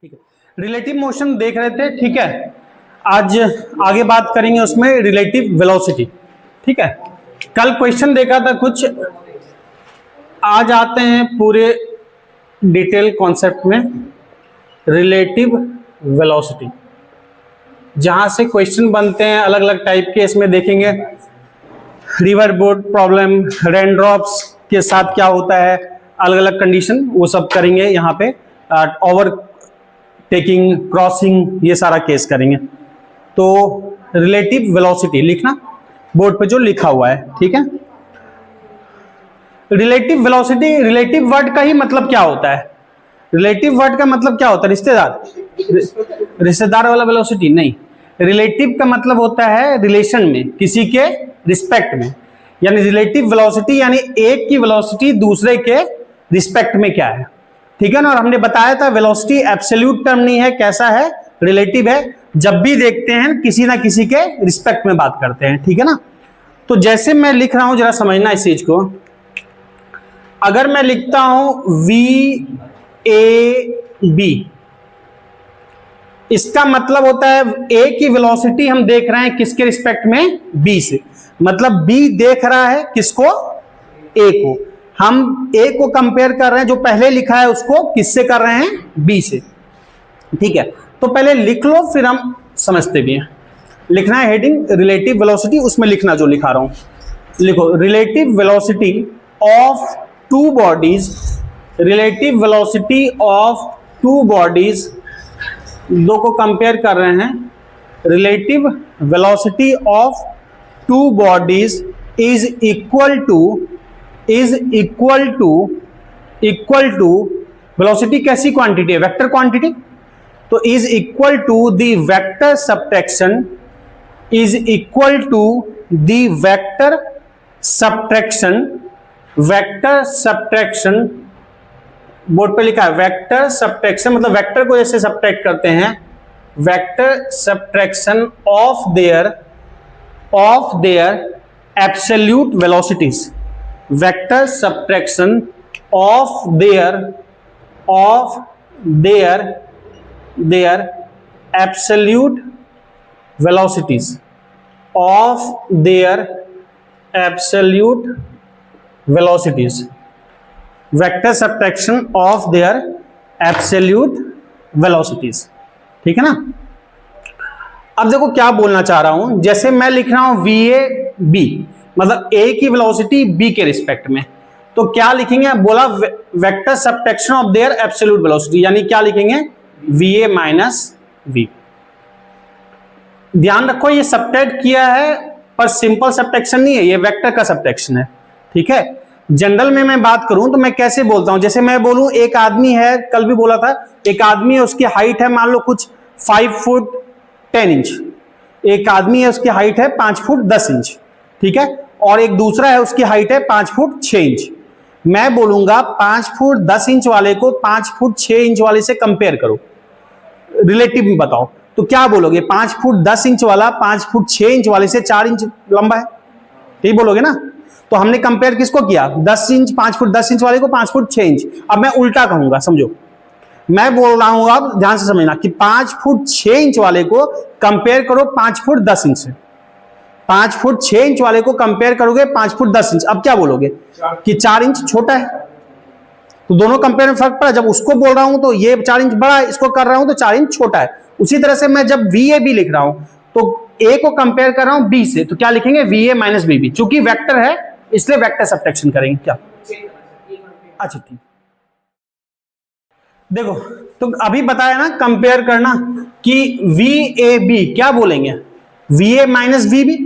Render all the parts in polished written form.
ठीक है, relative motion देख रहे थे। ठीक है, आज आगे बात करेंगे उसमें रिलेटिव वेलोसिटी। ठीक है, कल क्वेश्चन देखा था कुछ, आज आते हैं पूरे डिटेल कॉन्सेप्ट में रिलेटिव वेलोसिटी, जहां से क्वेश्चन बनते हैं अलग अलग टाइप के। इसमें देखेंगे रिवर बोट प्रॉब्लम, रेनड्रॉप्स के साथ क्या होता है, अलग अलग कंडीशन, वो सब करेंगे यहाँ पे। ओवर टेकिंग, क्रॉसिंग, ये सारा केस करेंगे। तो रिलेटिव वेलोसिटी लिखना बोर्ड पे जो लिखा हुआ है। ठीक है, रिलेटिव वेलोसिटी, रिलेटिव वर्ड का ही मतलब क्या होता है? रिलेटिव वर्ड का मतलब क्या होता है? रिश्तेदार, रिश्तेदार वाला वेलोसिटी नहीं। रिलेटिव का मतलब होता है रिलेशन में, किसी के रिस्पेक्ट में। यानी रिलेटिव वेलोसिटी यानी एक की वेलोसिटी दूसरे के रिस्पेक्ट में क्या है। ठीक है ना, और हमने बताया था वेलोसिटी एब्सोल्यूट टर्म नहीं है, कैसा है, रिलेटिव है। जब भी देखते हैं किसी ना किसी के रिस्पेक्ट में बात करते हैं। ठीक है ना, तो जैसे मैं लिख रहा हूं, जरा समझना इस चीज को। अगर मैं लिखता हूं VAB, इसका मतलब होता है A की वेलोसिटी हम देख रहे हैं किसके रिस्पेक्ट में, B से। मतलब B देख रहा है किसको, A को। हम A को कंपेयर कर रहे हैं, जो पहले लिखा है उसको किससे कर रहे हैं, B से। ठीक है, तो पहले लिख लो फिर हम समझते भी हैं। लिखना है हेडिंग रिलेटिव वेलोसिटी, उसमें लिखना जो लिखा रहा हूं। लिखो relative velocity of two bodies, relative velocity of two bodies, दो को कंपेयर कर रहे हैं। Relative velocity of two bodies is equal to velocity कैसी क्वांटिटी है, वेक्टर क्वांटिटी। तो is equal to the vector subtraction, is equal to the vector subtraction, vector subtraction, board पे लिखा है वेक्टर सबट्रैक्शन, मतलब वेक्टर को जैसे सबट्रैक्ट करते हैं, vector subtraction of their absolute velocities, vector subtraction of their absolute velocities, of their absolute velocities, vector subtraction of their absolute velocities. ठीक है ना। अब देखो क्या बोलना चाह रहा हूं, जैसे मैं लिख रहा हूं VAB, मतलब A की वेलोसिटी B के रिस्पेक्ट में, तो क्या लिखेंगे, बोला vector subtraction of their absolute velocity, यानी क्या लिखेंगे, VA माइनस V। ध्यान रखो ये सबट्रैक्ट किया है, पर सिंपल सबट्रैक्शन नहीं है, ये वेक्टर का सबट्रैक्शन है। ठीक है, जनरल में मैं बात करूं तो मैं कैसे बोलता हूं, जैसे मैं बोलूं एक आदमी है, कल भी बोला था, एक आदमी है, उसकी हाइट है मान लो कुछ 5 फुट 10 इंच, एक आदमी है उसकी हाइट है 5 फुट 10 इंच। ठीक है, और एक दूसरा है उसकी हाइट है 5 फुट 6 इंच। मैं बोलूंगा 5 फुट 10 इंच वाले को 5 फुट 6 इंच वाले से कंपेयर करो, रिलेटिव में बताओ, तो क्या बोलोगे, 5 फुट 10 इंच वाला 5 फुट 6 इंच वाले से 4 इंच लंबा है, यही बोलोगे ना। तो हमने कंपेयर किसको किया, 10 इंच, 5 फुट 10 इंच वाले को 5 फुट 6 इंच। अब मैं उल्टा कहूंगा, समझो, मैं बोल रहा हूं, अब ध्यान से समझना कि 5 फुट 6 इंच वाले को कंपेयर करो 5 फुट 10 इंच से। 5 फुट 6 इंच वाले को कंपेयर करोगे 5 फुट 10 इंच। अब क्या बोलोगे कि 4 इंच छोटा है, तो दोनों कंपेयर में फर्क पड़ा। जब उसको बोल रहा हूं तो ये 4 इंच बड़ा है, इसको कर रहा हूं तो 4 इंच छोटा है। उसी तरह से मैं जब VAB लिख रहा हूं तो A को कंपेयर कर रहा हूं B से, तो क्या लिखेंगे, VA माइनस BB। चूंकि वेक्टर है इसलिए वेक्टर सबट्रैक्शन करेंगे। क्या, अच्छा ठीक, देखो तो अभी बताया ना कंपेयर करना कि VAB क्या बोलेंगे, VA माइनस VB।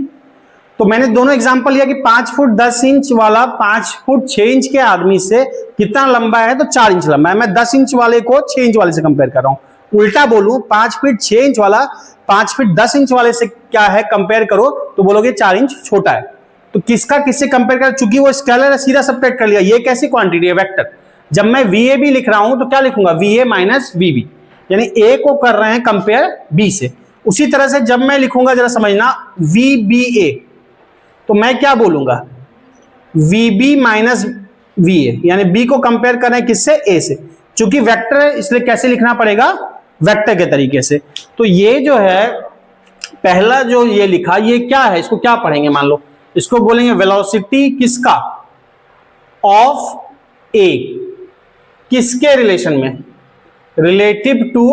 तो मैंने दोनों एग्जांपल लिया कि 5 फुट 10 इंच वाला 5 फुट 6 इंच के आदमी से कितना लंबा है, तो 4 इंच लंबा है। मैं 10 इंच वाले को 6 इंच वाले से कंपेयर कर रहा हूं। उल्टा बोलूं, 5 फीट 6 इंच वाला 5 फीट 10 इंच वाले से क्या है कंपेयर करो, तो बोलोगे 4 इंच छोटा है। तो किसका किससे कंपेयर कर, चूंकि वो स्केलर है सीधा सबट्रैक्ट कर लिया। ये कैसी क्वांटिटी है, वेक्टर। जब मैं VAB लिख रहा हूं तो क्या लिखूंगा, VA माइनस VB, यानी A को कर रहे हैं कंपेयर B से। उसी तरह से जब मैं लिखूंगा, जरा समझना, VBA, तो मैं क्या बोलूंगा, VB माइनस VA, यानी B को कंपेयर कर रहे हैं किससे, A से। चूंकि वेक्टर है इसलिए कैसे लिखना पड़ेगा, वेक्टर के तरीके से। तो ये जो है पहला जो ये लिखा, ये क्या है, इसको क्या पढ़ेंगे, मान लो इसको बोलेंगे वेलोसिटी किसका, ऑफ ए, किसके रिलेशन में, रिलेटिव टू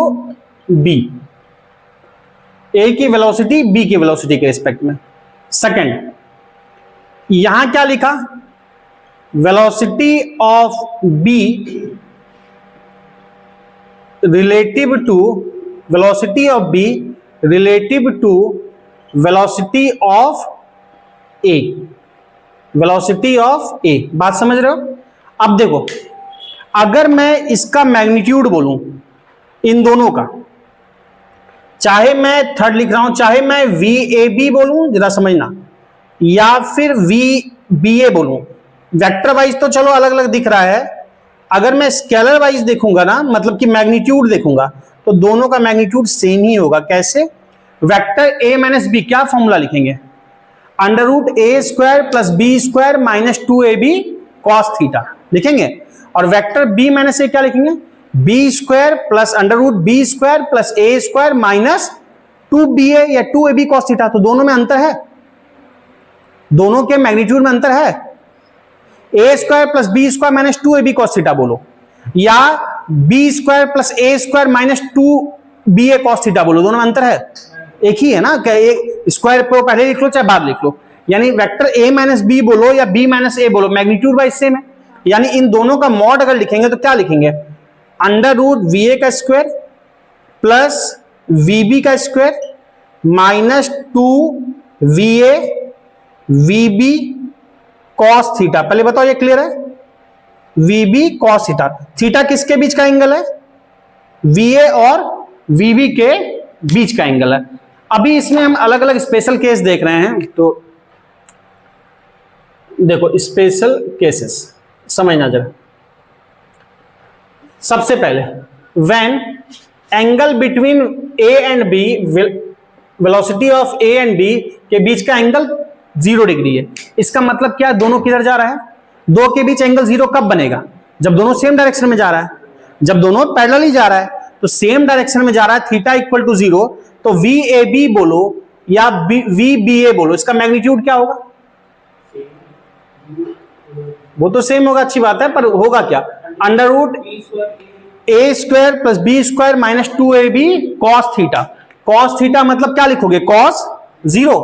बी, ए की वेलोसिटी बी की वेलोसिटी के रिस्पेक्ट में। सेकंड, यहां क्या लिखा, velocity of B relative to, velocity of B relative to velocity of A, velocity of A. बात समझ रहे हो? अब देखो, अगर मैं इसका मैग्नीट्यूड बोलूं इन दोनों का, चाहे मैं थर्ड लिख रहा हूं, चाहे मैं वी ए बी बोलूं, जरा समझना, या फिर वी बी ए बोलूं, वेक्टर वाइज तो चलो अलग अलग दिख रहा है, अगर मैं स्केलर वाइज देखूंगा ना, मतलब कि मैग्नीट्यूड देखूंगा, तो दोनों का मैग्नीट्यूड सेम ही होगा। कैसे? वेक्टर ए माइनस बी, क्या फॉर्मूला लिखेंगे, under root A square plus B square minus 2ab cos theta लिखेंगे। और वेक्टर बी माइनस ए क्या लिखेंगे, B square plus under root B square plus A square minus 2ba या 2ab cos theta. तो दोनों में अंतर है, दोनों के मैग्नीट्यूड में अंतर है। A square plus B square minus 2ab cos theta बोलो, या B square plus A square minus 2ba cos theta बोलो, दोनों में अंतर है, एक ही है ना। क्या एक स्क्वायर को पहले लिख लो चाहे बाद लिख लो, यानी वेक्टर ए माइनस बी बोलो या बी माइनस ए बोलो, मैग्नीट्यूड वाइज सेम है। यानी इन दोनों का मॉड अगर लिखेंगे तो क्या लिखेंगे, अंडर रूट वी ए का स्क्वायर प्लस वी बी का square minus 2va V B cos theta. पहले बताओ ये क्लियर है, V B cos theta, theta किसके बीच का एंगल है, वी ए और वी बी के बीच का एंगल है। अभी इसमें हम अलग अलग स्पेशल केस देख रहे हैं, तो देखो स्पेशल केसेस समझना जरा। सबसे पहले, when angle between A and B, velocity of A and B के बीच का एंगल 0 डिग्री है, इसका मतलब क्या, दोनों किधर जा रहा है, दो के बीच एंगल 0 कब बनेगा, जब दोनों सेम डायरेक्शन में जा रहा है, जब दोनों पैरेलल ही जा रहा है, तो सेम डायरेक्शन में जा रहा है, थीटा इक्वल टू 0, तो वी ए बी बोलो या वी बी ए बोलो, इसका मैग्नीट्यूड क्या होगा, वो तो सेम होगा, अच्छी बात है, पर होगा क्या, under root A square plus B square minus 2ab cos theta. Cos theta मतलब क्या लिखोगे, cos 0,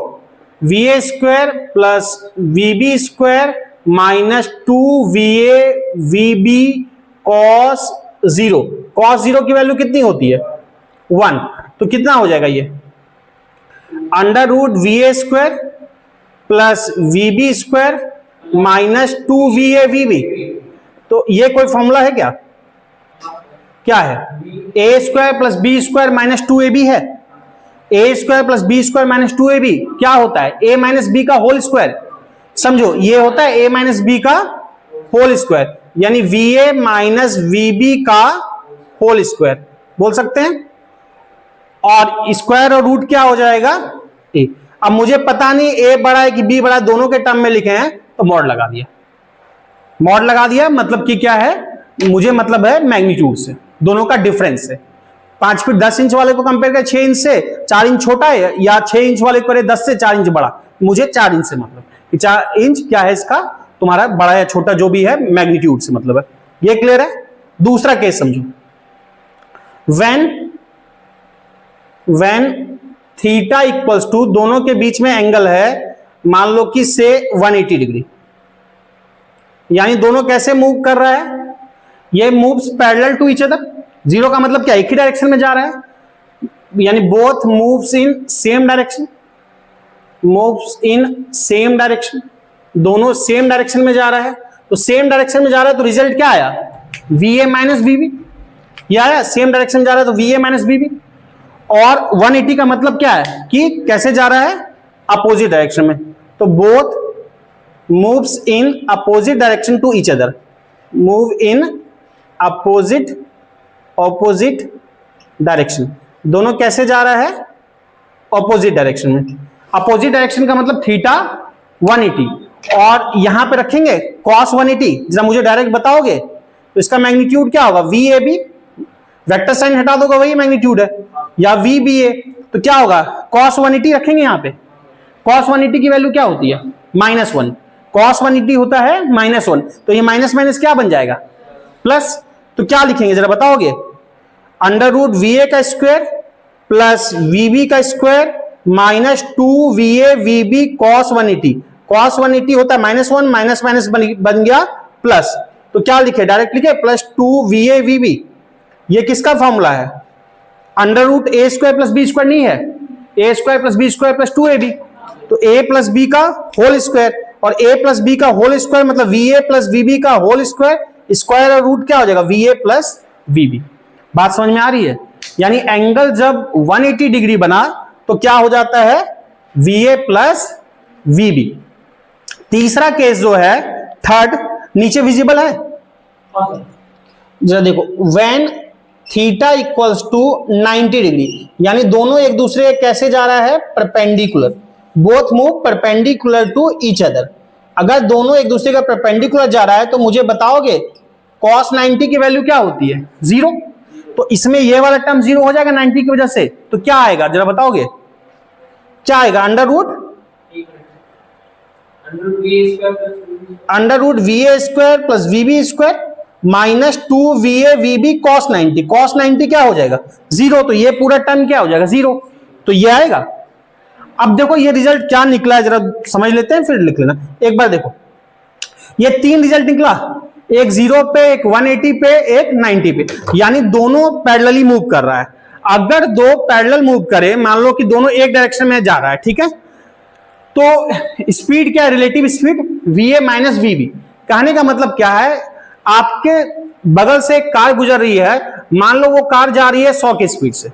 V A square plus V B square minus 2va V B cos 0। Cos 0 की वैल्यू कितनी होती है, 1, तो कितना हो जाएगा ये, under root V A square plus V B square minus 2va V B. तो ये कोई फॉर्मूला है क्या, क्या है, A square plus B square minus 2ab है, A square plus B square minus 2ab क्या होता है, ए माइनस बी का होल स्क्वायर, समझो ये होता है ए माइनस बी का होल स्क्वायर, यानी V A minus V B का होल स्क्वायर बोल सकते हैं, और स्क्वायर और रूट क्या हो जाएगा, ए। अब मुझे पता नहीं ए बड़ा है कि बी बड़ा है, दोनों के टर्म में लिखे हैं, तो मॉड लगा दिया, मॉड लगा दिया, मतलब कि क्या है, मुझे मतलब है मैग्नीट्यूड से, दोनों का डिफरेंस है। 5 फीट 10 इंच वाले को कंपेयर करें 6 इंच से, 4 इंच छोटा है, या 6 इंच वाले को करें 10 से 4 इंच बड़ा, मुझे 4 इंच से मतलब, 4 इंच क्या है इसका, तुम्हारा बड़ा या छोटा जो भी है मैग्नीट्यूड से मतलब है। ये क्लियर है। दूसरा केस समझो, व्हेन थीटा इक्वल्स टू, दोनों के बीच में एंगल है मान लो कि से 180 डिग्री, यानी दोनों कैसे मूव कर रहा है, ये moves parallel to each other, 0 का मतलब क्या, एक ही डायरेक्शन में जा रहा है, यानी both moves in same direction, moves in same direction, दोनों सेम डायरेक्शन में जा रहा है, तो सेम डायरेक्शन में जा रहा है तो रिजल्ट क्या आया, V A minus V B, ये आया, सेम डायरेक्शन में जा रहा है तो V A minus V B. और 180 का मतलब क्या है कि कैसे जा रहा है, अपोजिट डायरेक्शन में, तो both moves in opposite direction to each other, move in opposite direction, दोनों कैसे जा रहा है, अपोजिट डायरेक्शन में। अपोजिट डायरेक्शन का मतलब थीटा 180, और यहां पे रखेंगे cos 180, जरा मुझे डायरेक्ट बताओगे, तो इसका मैग्नीट्यूड क्या होगा, V A B, vector sign हटा दोगे वही मैग्नीट्यूड है, या वी बी ए, तो क्या होगा cos 180 रखेंगे यहां पे। cos 180 की वैल्यू क्या होती है -1, cos 180 होता है -1, तो ये माइनस माइनस क्या बन जाएगा प्लस। तो क्या लिखेंगे जरा बताओगे, √VA का स्क्वायर प्लस VB का square minus 2VA VB cos 180, cos 180 होता है -1, माइनस माइनस बन गया प्लस, तो क्या लिखे डायरेक्ट लिखे प्लस 2VA VB। ये किसका फॉर्मूला है, √A² प्लस B स्क्वायर नहीं है, A² plus B square plus 2AB, तो A प्लस B का होल स्क्वायर, और A प्लस B का होल स्क्वायर मतलब VA प्लस VB का होल स्क्वायर, स्क्वायर और रूट क्या हो जाएगा VA प्लस VB। बात समझ में आ रही है, यानी एंगल जब 180 डिग्री बना तो क्या हो जाता है VA प्लस VB। तीसरा केस जो है थर्ड, नीचे विजिबल है जरा देखो, when theta equals to 90 degree, यानी दोनों एक दूसरे कैसे जा रहा है perpendicular, both move perpendicular to each other. अगर दोनों एक दूसरे का परपेंडिकुलर जा रहा है तो मुझे बताओगे cos 90 की वैल्यू क्या होती है 0, तो इसमें ये वाला टर्म 0 हो जाएगा 90 की वजह से, तो क्या आएगा जरा बताओगे, क्या आएगा √VA² plus VB² minus 2VA VB cos 90, cos 90 क्या हो जाएगा 0, तो ये पूरा टर्म क्या हो जाएगा 0, तो ये आएगा। अब देखो ये रिजल्ट क्या निकला है जरा समझ लेते हैं फिर लिख लेना एक बार। देखो ये 3 रिजल्ट निकला, एक 0 पे, एक 180 पे, एक 90 पे, यानी दोनों पैरेलली मूव कर रहा है। अगर दो पैरेलल मूव करे, मान लो कि दोनों एक डायरेक्शन में जा रहा है, ठीक है, तो स्पीड क्या है, relative speed VA minus VB। कहने का मतलब क्या है, आपके बगल से एक कार गुजर रही है, मान लो वो कार जा रही है 100 की स्पीड से,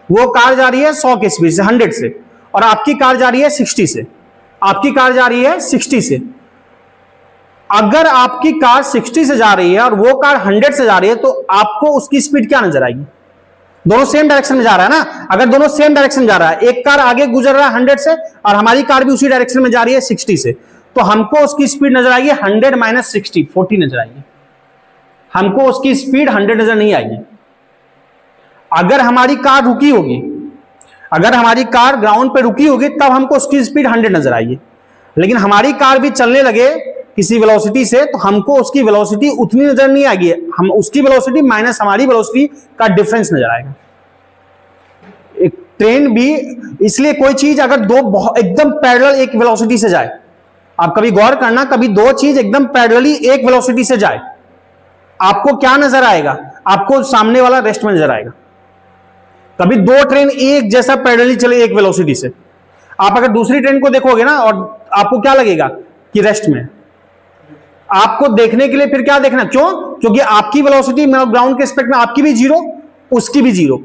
वो कार जा रही है 100 की स्पीड से 100 से, और आपकी कार जा रही है 60 से, आपकी कार जा रही है 60 से। अगर आपकी कार 60 से जा रही है और वो कार 100 से जा रही है, तो आपको उसकी स्पीड क्या नजर आएगी, दोनों सेम डायरेक्शन में जा रहा है ना। अगर दोनों सेम डायरेक्शन में जा रहा है, एक कार आगे गुजर रहा है 100 से और हमारी कार भी उसी डायरेक्शन में जा रही है 60 से, तो हमको उसकी स्पीड नजर आएगी 100 माइनस 60, 40 नजर आएगी, हमको उसकी स्पीड 100 नजर नहीं आएगी। अगर हमारी कार रुकी होगी, अगर हमारी कार ग्राउंड पे रुकी होगी, तब हमको उसकी स्पीड 100 नजर आएगी। लेकिन हमारी कार भी चलने लगे किसी वेलोसिटी से, तो हमको उसकी वेलोसिटी उतनी नजर नहीं आएगी, हम उसकी वेलोसिटी माइनस हमारी वेलोसिटी का डिफरेंस नजर आएगा। एक ट्रेन भी इसलिए, कोई चीज अगर दो एकदम पैरेलल एक वेलोसिटी से जाए, आप कभी गौर करना, कभी दो चीज एकदम पैरेलली एक वेलोसिटी से जाए, आपको क्या नजर आएगा, आपको सामने वाला रेस्ट में नजर आएगा। कभी दो ट्रेन एक जैसा पैरेलली चले एक वेलोसिटी से, आप अगर दूसरी ट्रेन को देखोगे ना, और आपको क्या लगेगा कि रेस्ट में, आपको देखने के लिए फिर क्या देखना, क्यों, क्योंकि आपकी वेलोसिटी ग्राउंड के रिस्पेक्ट में आपकी भी 0, उसकी भी 0,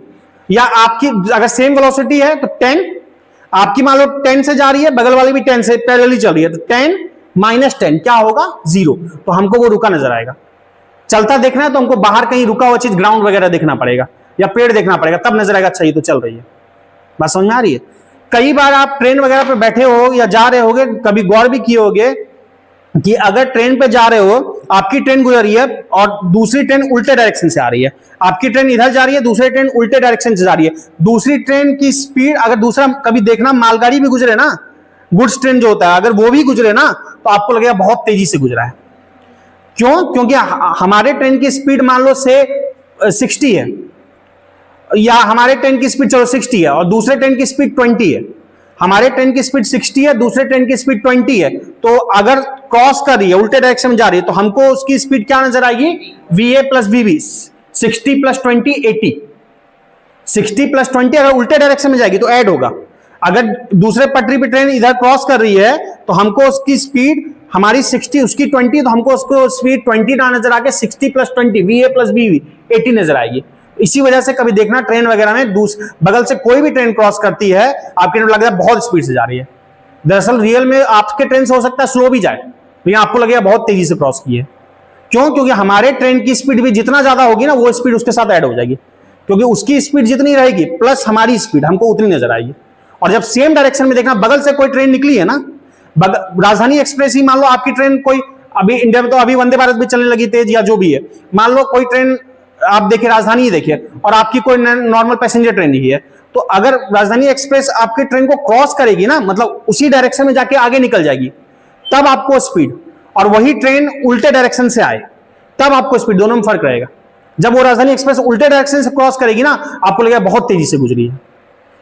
या आपकी अगर सेम वेलोसिटी है तो 10, आपकी मान लो 10 से जा रही है, बगल वाली भी 10 से पैरेलली चल रही है, तो 10 माइनस 10 क्या होगा 0, तो हमको वो रुका नजर आएगा। चलता देखना है तो हमको बाहर कहीं रुका हुआ चीज, ग्राउंड वगैरह देखना पड़ेगा या पेड़ देखना पड़ेगा, तब नजर आएगा अच्छा ये तो चल रही है। बात समझ में आ रही है। कई बार आप ट्रेन वगैरह पे बैठे हो या जा रहे होगे, कभी गौर भी किए होगे कि अगर ट्रेन पे जा रहे हो, आपकी ट्रेन गुजर रही है और दूसरी ट्रेन उल्टे डायरेक्शन से आ रही है, आपकी ट्रेन इधर जा रही है, दूसरी ट्रेन उल्टे डायरेक्शन से जा रही है, दूसरी ट्रेन की स्पीड, अगर दूसरा कभी देखना मालगाड़ी भी गुजरे ना, गुड्स ट्रेन जो होता है, अगर वो भी गुजरे ना, तो आपको लगेगा बहुत तेजी से गुजरा है। क्यों, क्योंकि हमारे ट्रेन की स्पीड मान लो से 60 है, या हमारे ट्रेन की स्पीड चलो 60 है और दूसरे ट्रेन की स्पीड 20 है, हमारे ट्रेन की स्पीड 60 है, दूसरे ट्रेन की स्पीड 20 है, तो अगर क्रॉस कर रही है, उल्टे डायरेक्शन में जा रही है, तो हमको उसकी स्पीड क्या नजर आएगी, VA plus VB, 60 plus 20 80, 60 plus 20 अगर उल्टे डायरेक्शन में जाएगी तो ऐड होगा। अगर दूसरे पटरी पे ट्रेन इधर क्रॉस कर रही है, तो हमको उसकी स्पीड हमारी 60, उसकी 20, तो हमको उसको स्पीड 20 ना नजर आके 60 प्लस 20 VA प्लस VB 80 नजर आएगी। इसी वजह से कभी देखना ट्रेन वगैरह में बगल से कोई भी ट्रेन क्रॉस करती है, आपकी ट्रेन लगेगा बहुत स्पीड से जा रही है, दरअसल रियल में आपके ट्रेन से हो सकता है स्लो भी जाए, लेकिन आपको लगेगा बहुत तेजी से क्रॉस की है। क्यों, क्योंकि हमारे ट्रेन की स्पीड भी जितना ज्यादा होगी ना, वो स्पीड उसके साथ ऐड हो जाएगी, क्योंकि उसकी स्पीड जितनी रहेगी प्लस हमारी स्पीड हमको उतनी नजर आएगी। और जब सेम डायरेक्शन में देखना, बगल से कोई ट्रेन निकली है ना, राजधानी एक्सप्रेस ही मान लो आपकी ट्रेन कोई, अभी इंडिया में तो अभी वंदे भारत भी चलने लगी तेज या जो भी है, मान लो कोई ट्रेन आप देखिए राजधानी ही देखिए, और आपकी कोई नॉर्मल पैसेंजर ट्रेन ही है, तो अगर राजधानी एक्सप्रेस आपकी ट्रेन को क्रॉस करेगी ना, मतलब उसी डायरेक्शन में जाके आगे निकल जाएगी, तब आपको स्पीड, और वही ट्रेन उल्टे डायरेक्शन से आए तब आपको स्पीड, दोनों में फर्क रहेगा। जब वो राजधानी एक्सप्रेस उल्टे डायरेक्शन से क्रॉस करेगी ना, आपको लगेगा बहुत तेजी से गुजरी है,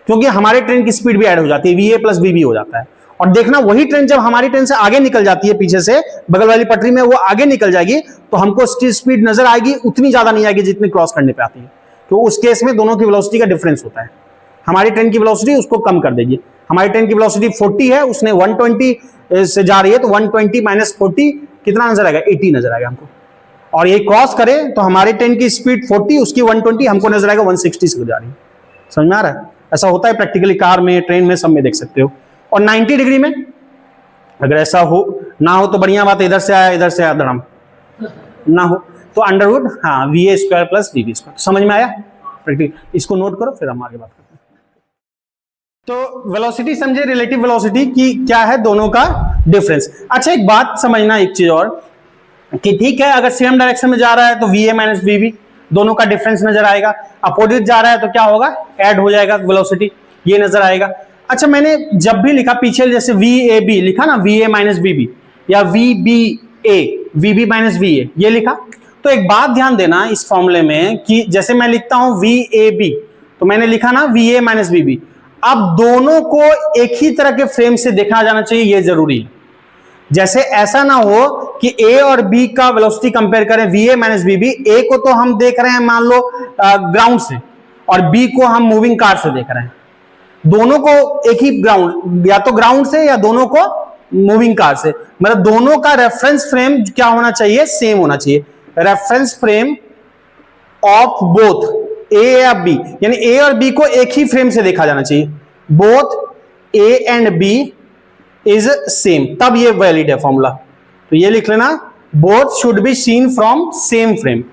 क्योंकि हमारे ट्रेन की स्पीड भी ऐड हो जाती है, वीए प्लस बीबी हो जाता है। और देखना वही ट्रेन जब हमारी ट्रेन से आगे निकल जाती है, पीछे से बगल वाली पटरी में वो आगे निकल जाएगी, तो हमको उसकी स्पीड नजर आएगी, उतनी ज्यादा नहीं आएगी जितनी क्रॉस करने पे आती है। तो उस केस में दोनों की वेलोसिटी का डिफरेंस होता है। हमारी ट्रेन की वेलोसिटी उसको कम कर देगी। हमारी ट्रेन की वेलोसिटी 40 है, उसने 120 से जा रही है, तो 120 माइनस 40 कितना नजर आएगा? 80 नजर आएगा हमको। और ये क्रॉस करे तो हमारी ट्रेन की स्पीड 40, उसकी 120, हमको नजर आएगा 160 से जा रही है। समझ में आ रहा है? ऐसा होता है प्रैक्टिकली, कार में, ट्रेन में, सब में देख सकते हो। और 90 डिग्री में अगर ऐसा हो ना हो तो बढ़िया बात है, इधर से आया इधर से आया धड़म ना हो तो अंडरवुड, हाँ, वीए स्क्वायर प्लस वीबी स्क्वायर। समझ में आया? प्रैक्टिकल इसको नोट करो, फिर हम आगे बात करते हैं। तो वेलोसिटी समझे, रिलेटिव वेलोसिटी की क्या है, दोनों का डिफरेंस। अच्छा, एक बात समझना, एक चीज और, कि ठीक है अगर सेम डायरेक्शन में जा रहा है तो वीए माइनस वीबी, दोनों का डिफरेंस नजर आएगा। अपोजिट जा रहा है तो क्या होगा? ऐड हो जाएगा वेलोसिटी, ये नजर आएगा। अच्छा, मैंने जब भी लिखा पीछे, जैसे वी ए बी लिखा ना, वी ए माइनस बीबी, या V B A, V B minus V A, ये लिखा, तो एक बात ध्यान देना इस फॉर्मूले में कि जैसे मैं लिखता हूं वी ए बी, तो मैंने लिखा ना वी ए माइनस बीबी। अब दोनों को एक ही तरह के फ्रेम से देखा जाना चाहिए, ये जरूरी है। जैसे ऐसा ना हो कि ए और बी का वेलोसिटी कंपेयर करें, वी ए माइनस बीबी, ए को तो हम देख रहे हैं मान लो ग्राउंड से, और बी को हम मूविंग कार से देख रहे हैं। दोनों को एक ही ग्राउंड, या तो ग्राउंड से या दोनों को मूविंग कार से, मतलब दोनों का रेफरेंस फ्रेम क्या होना चाहिए? सेम होना चाहिए। Reference frame of both A या बी, यानी ए और बी को एक ही फ्रेम से देखा जाना चाहिए। Both A and B is same, तब ये वैलिड है फॉर्मूला। तो ये लिख लेना, both should be seen from same frame,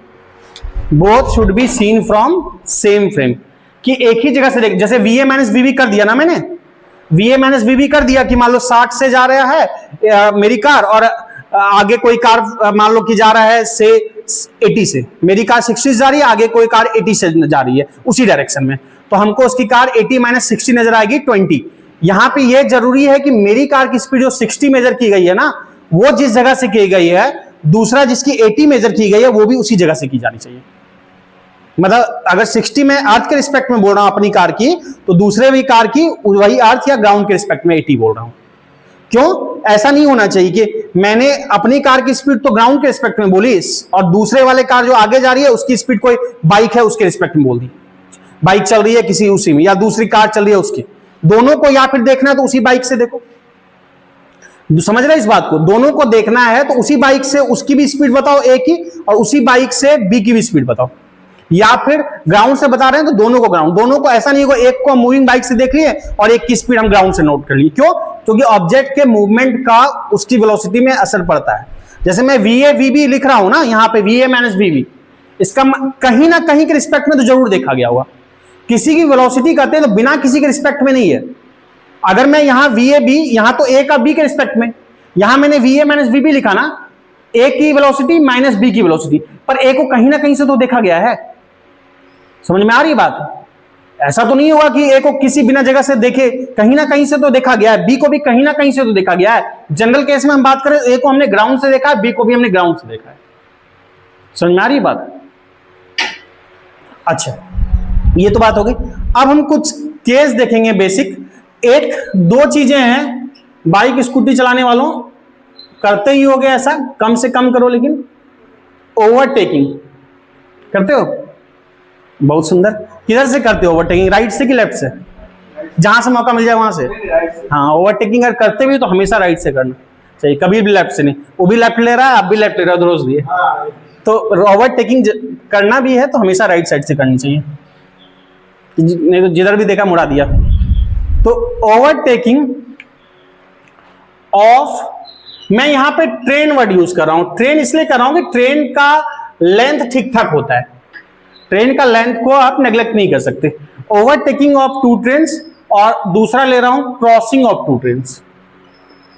both should be seen from same frame, कि एक ही जगह से देख। जैसे वी ए माइनस बीबी कर दिया ना मैंने, वी ए माइनस बीबी कर दिया कि मान लो 60 से जा रहा है मेरी कार, और आगे कोई कार मान लो कि जा रहा है से 80 से, मेरी कार 60 से जा रही है, आगे कोई कार 80 से जा रही है उसी डायरेक्शन में, तो हमको उसकी कार 80 माइनस 60 नजर आएगी 20। यहां पे ये जरूरी है कि मेरी कार की स्पीड जो 60 मेजर की गई है ना, वो जिस जगह से की गई है, दूसरा जिसकी 80 मेजर की गई है वो भी उसी जगह से की जानी चाहिए। मतलब अगर 60 में अर्थ के रिस्पेक्ट में बोल रहा हूं अपनी कार की, तो दूसरे भी कार की वही अर्थ या ग्राउंड के रिस्पेक्ट में 80 बोल रहा हूं। क्यों? ऐसा नहीं होना चाहिए कि मैंने अपनी कार की स्पीड तो ग्राउंड के रिस्पेक्ट में बोली, और दूसरे वाले कार जो आगे जा रही है उसकी स्पीड कोई बाइक है उसके रिस्पेक्ट में बोल दी। बाइक चल रही है किसी उसी में, या दूसरी कार चल रही है उसकी, दोनों को या फिर देखना है तो उसी बाइक से देखो। समझ रहे इस बात को? दोनों को देखना है तो उसी बाइक से उसकी भी स्पीड बताओ ए की, और उसी बाइक से बी की भी स्पीड बताओ। या फिर ग्राउंड से बता रहे हैं तो दोनों को ग्राउंड, दोनों को ऐसा नहीं होगा एक को मूविंग बाइक से देख लिए और एक की स्पीड हम ग्राउंड से नोट कर लिए। क्यों? क्योंकि ऑब्जेक्ट के मूवमेंट का उसकी वेलोसिटी में असर पड़ता है। जैसे मैं वी ए वी बी लिख रहा हूं ना, यहां पे V A minus V B, इसका कहीं ना कहीं के रिस्पेक्ट में तो जरूर देखा गया होगा। किसी की वेलोसिटी कहते हैं तो बिना किसी के रिस्पेक्ट में नहीं है। अगर मैं यहां वी ए बी, यहां तो ए का बी के रिस्पेक्ट में, यहां मैंने V A minus V B लिखा ना, ए की वेलोसिटी माइनस बी की वेलोसिटी, पर ए को कहीं ना कहीं से तो देखा गया है। समझ में आ रही बात? ऐसा तो नहीं होगा कि ए को किसी बिना जगह से देखे, कहीं ना कहीं से तो देखा गया है, बी को भी कहीं ना कहीं से तो देखा गया है। जनरल केस में हम बात करें, ए को हमने ग्राउंड से देखा है, बी को भी हमने ग्राउंड से देखा है। समझ में आ रही बात? अच्छा, ये तो बात हो गई। अब हम कुछ केस देखेंगे बेसिक। एक दो चीजें हैं, बाइक स्कूटी चलाने वालों करते ही होगे ऐसा, कम से कम करो, लेकिन ओवरटेकिंग करते हो। बहुत सुंदर। किधर से करते हो ओवरटेकिंग? राइट से कि लेफ्ट से? जहां से मौका मिल जाए वहां से। हाँ, ओवरटेकिंग अगर करते भी तो हमेशा राइट से करना चाहिए, कभी भी लेफ्ट से नहीं। वो भी लेफ्ट ले रहा है, आप भी लेफ्ट ले रहे हो, रोज दिए। तो ओवरटेकिंग करना भी है तो हमेशा राइट साइड से करनी चाहिए, नहीं तो जिधर भी देखा मुड़ा दिया। तो ओवरटेकिंग ऑफ, मैं यहां पे ट्रेन वर्ड यूज कर रहा हूं। ट्रेन इसलिए कर रहा हूं कि ट्रेन का लेंथ ठीक ठाक होता है, ट्रेन का लेंथ को आप नेग्लेक्ट नहीं कर सकते। ओवरटेकिंग ऑफ टू ट्रेन्स, और दूसरा ले रहा हूं क्रॉसिंग ऑफ टू ट्रेन्स।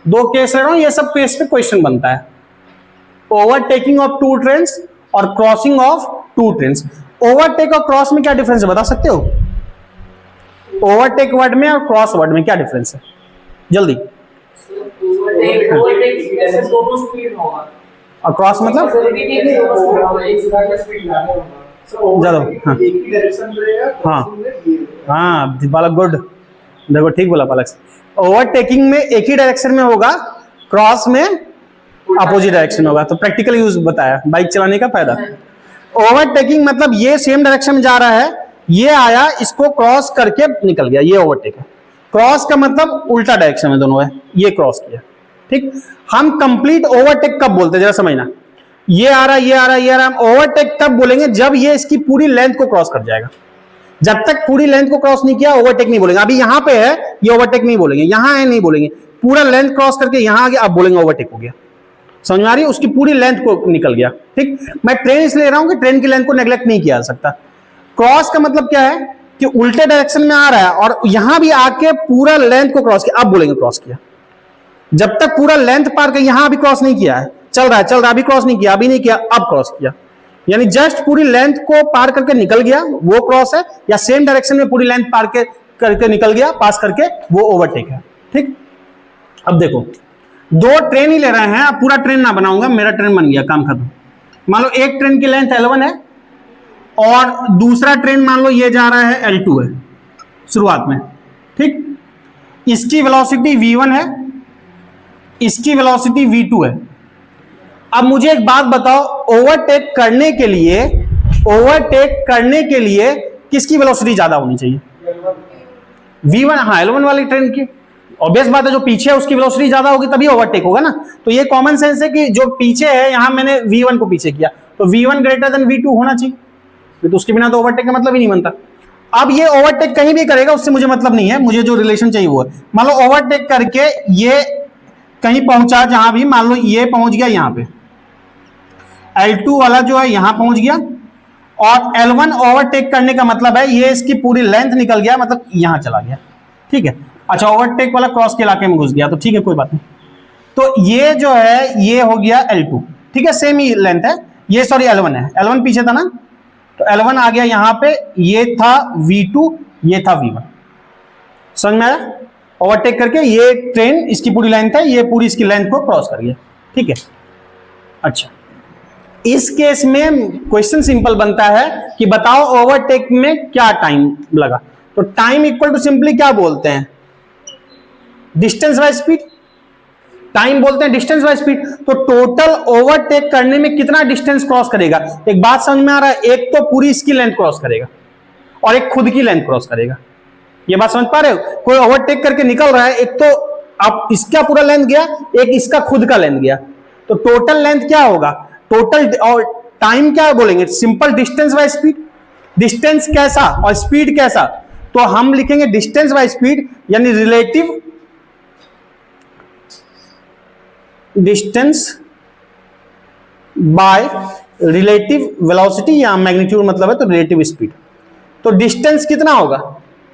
दो केस ले रहा हूं, ये सब केस पे क्वेश्चन बनता है। ओवरटेकिंग ऑफ टू ट्रेन्स और crossing of two trains. Overtake और क्रॉस में क्या डिफरेंस है बता सकते हो? ओवरटेक वर्ड में और क्रॉस वर्ड में क्या डिफरेंस है? जल्दी। और क्रॉस मतलब हाँ हाँ बालक गुड, देखो ठीक बोला बालक। ओवरटेकिंग में एक ही डायरेक्शन में होगा, क्रॉस में अपोजिट डायरेक्शन होगा। तो प्रैक्टिकल यूज बताया बाइक चलाने का फायदा। ओवरटेकिंग मतलब ये सेम डायरेक्शन में जा रहा है, ये आया इसको क्रॉस करके निकल गया, ये ओवरटेक है। क्रॉस का मतलब उल्टा डायरेक्शन में दोनों है, ये क्रॉस किया। ठीक, हम कंप्लीट ओवरटेक कब बोलते हैं जरा समझना। ये आ रहा है, ये आ रहा है, ये आ रहा है, हम ओवरटेक तब बोलेंगे जब ये इसकी पूरी लेंथ को क्रॉस कर जाएगा। जब तक पूरी लेंथ को क्रॉस नहीं किया ओवरटेक नहीं बोलेंगे। अभी यहां पे है ये ओवरटेक नहीं बोलेंगे, यहां है नहीं बोलेंगे, पूरा लेंथ क्रॉस करके यहां आ गया अब बोलेंगे ओवरटेक हो गया। समझ में आ रही है? उसकी पूरी लेंथ को निकल गया। ठीक, मैं ट्रेन इसलिए ले रहा हूं कि ट्रेन की लेंथ को नेग्लेक्ट नहीं किया जा सकता। क्रॉस का मतलब क्या है कि उल्टे डायरेक्शन में आ रहा है और यहां भी आके पूरा लेंथ को क्रॉस किया, अब बोलेंगे क्रॉस किया। जब तक पूरा लेंथ पार कर, यहां अभी क्रॉस नहीं किया है, चल रहा है, अभी क्रॉस नहीं किया, अभी नहीं किया, अब क्रॉस किया, यानी जस्ट पूरी लेंथ को पार करके निकल गया वो क्रॉस है, या सेम डायरेक्शन में पूरी लेंथ पार करके निकल गया पास करके वो ओवरटेक है। ठीक, अब देखो दो ट्रेन ही ले रहे हैं, अब पूरा ट्रेन ना बनाऊंगा, मेरा ट्रेन बन गया, काम खत्म। मान लो एक ट्रेन की लेंथ L1 है और दूसरा ट्रेन मान लो ये जा रहा है L2 है शुरुआत में। ठीक, इसकी वेलोसिटी v1 है, इसकी वेलोसिटी v2 है। अब मुझे एक बात बताओ, ओवरटेक करने के लिए किसकी वेलोसिटी ज्यादा होनी चाहिए? v1, हाँ L1 वाली ट्रेन की। ऑब्वियस बात है, जो पीछे है उसकी वेलोसिटी ज्यादा होगी तभी ओवरटेक होगा ना। तो ये कॉमन सेंस है कि जो पीछे है, यहां मैंने v1 को पीछे किया तो v1 ग्रेटर देन v2 होना चाहिए, तो उसके बिना तो ओवरटेक का मतलब ही नहीं बनता। अब ये ओवरटेक कहीं भी करेगा उससे मुझे मतलब नहीं है, मुझे जो रिलेशन चाहिए वो है। मान लो ओवरटेक करके ये कहीं पहुंचा, जहां भी मान लो ये पहुंच गया यहां पे, L2 वाला जो है यहां पहुंच गया, और L1 ओवरटेक करने का मतलब है ये इसकी पूरी लेंथ निकल गया, मतलब यहां चला गया। ठीक है, अच्छा ओवरटेक वाला क्रॉस के इलाके में घुस गया तो ठीक है कोई बात नहीं। तो ये जो है ये हो गया L2, ठीक है, सेम ही लेंथ है, ये सॉरी L1 है, L1 पीछे था ना, तो L1 आ गया यहां पे, ये था V2, ये था V1। समझ में आया? ओवरटेक करके ये ट्रेन इसकी पूरी लेंथ है, ये पूरी इसकी लेंथ को क्रॉस कर गया। ठीक है, अच्छा इस केस में क्वेश्चन सिंपल बनता है कि बताओ ओवरटेक में क्या टाइम लगा। तो टाइम इक्वल टू सिंपली क्या बोलते हैं? Distance by speed. टाइम बोलते हैं डिस्टेंस बाय स्पीड। तो टोटल ओवरटेक करने में कितना डिस्टेंस क्रॉस करेगा? एक बात समझ में आ रहा है, एक तो पूरी इसकी लेंथ क्रॉस करेगा और एक खुद की लेंथ क्रॉस करेगा। ये बात समझ पा रहे हो? कोई ओवरटेक करके निकल रहा है, एक तो अब इसका पूरा लेंथ गया, एक इसका खुद का लेंथ गया, तो टोटल लेंथ क्या होगा? टोटल और टाइम क्या बोलेंगे? Simple distance by speed. Distance कैसा और स्पीड कैसा? तो हम लिखेंगे डिस्टेंस बाय स्पीड, यानी relative distance by relative velocity, या मैग्नीट्यूड मतलब है तो रिलेटिव स्पीड। तो डिस्टेंस कितना होगा?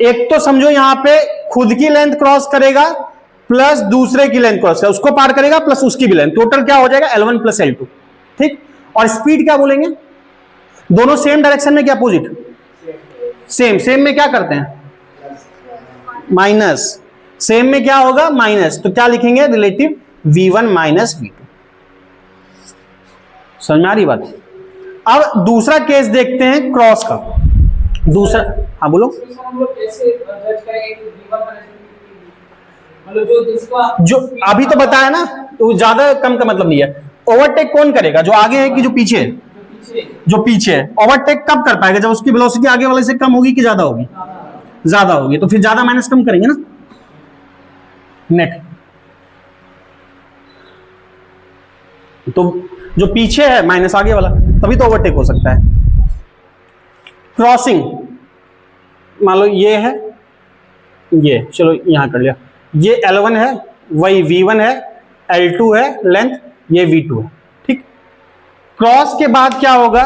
एक तो समझो यहां पे खुद की लेंथ क्रॉस करेगा प्लस दूसरे की लेंथ क्रॉस करेगा, उसको पार करेगा प्लस उसकी भी लेंथ, टोटल क्या हो जाएगा? L1 plus L2। ठीक, और स्पीड क्या बोलेंगे? दोनों सेम डायरेक्शन में क्या अपोजिट? सेम। सेम में क्या करते हैं? माइनस। सेम में क्या होगा? माइनस। तो क्या लिखेंगे? Relative v1 minus v2। समझ में आ रही बात? अब दूसरा केस देखते हैं क्रॉस का। दूसरा, हाँ बोलो। जो अभी तो बताया ना, तो ज्यादा कम का मतलब नहीं है। ओवरटेक कौन करेगा? जो आगे है कि जो पीछे है? जो पीछे है। ओवरटेक कब कर पाएगा? जब उसकी वेलोसिटी आगे वाले से कम होगी कि ज्यादा होगी? ज्यादा होगी, तो फिर ज्यादा माइनस कम करेंगे ना, नेट। तो जो पीछे है माइनस आगे वाला, तभी तो ओवरटेक हो सकता है। क्रॉसिंग, मान लो ये है, ये चलो यहां कर लिया, ये L1 है, वही V1 है, L2 है लेंथ, ये V2 है। ठीक, क्रॉस के बाद क्या होगा?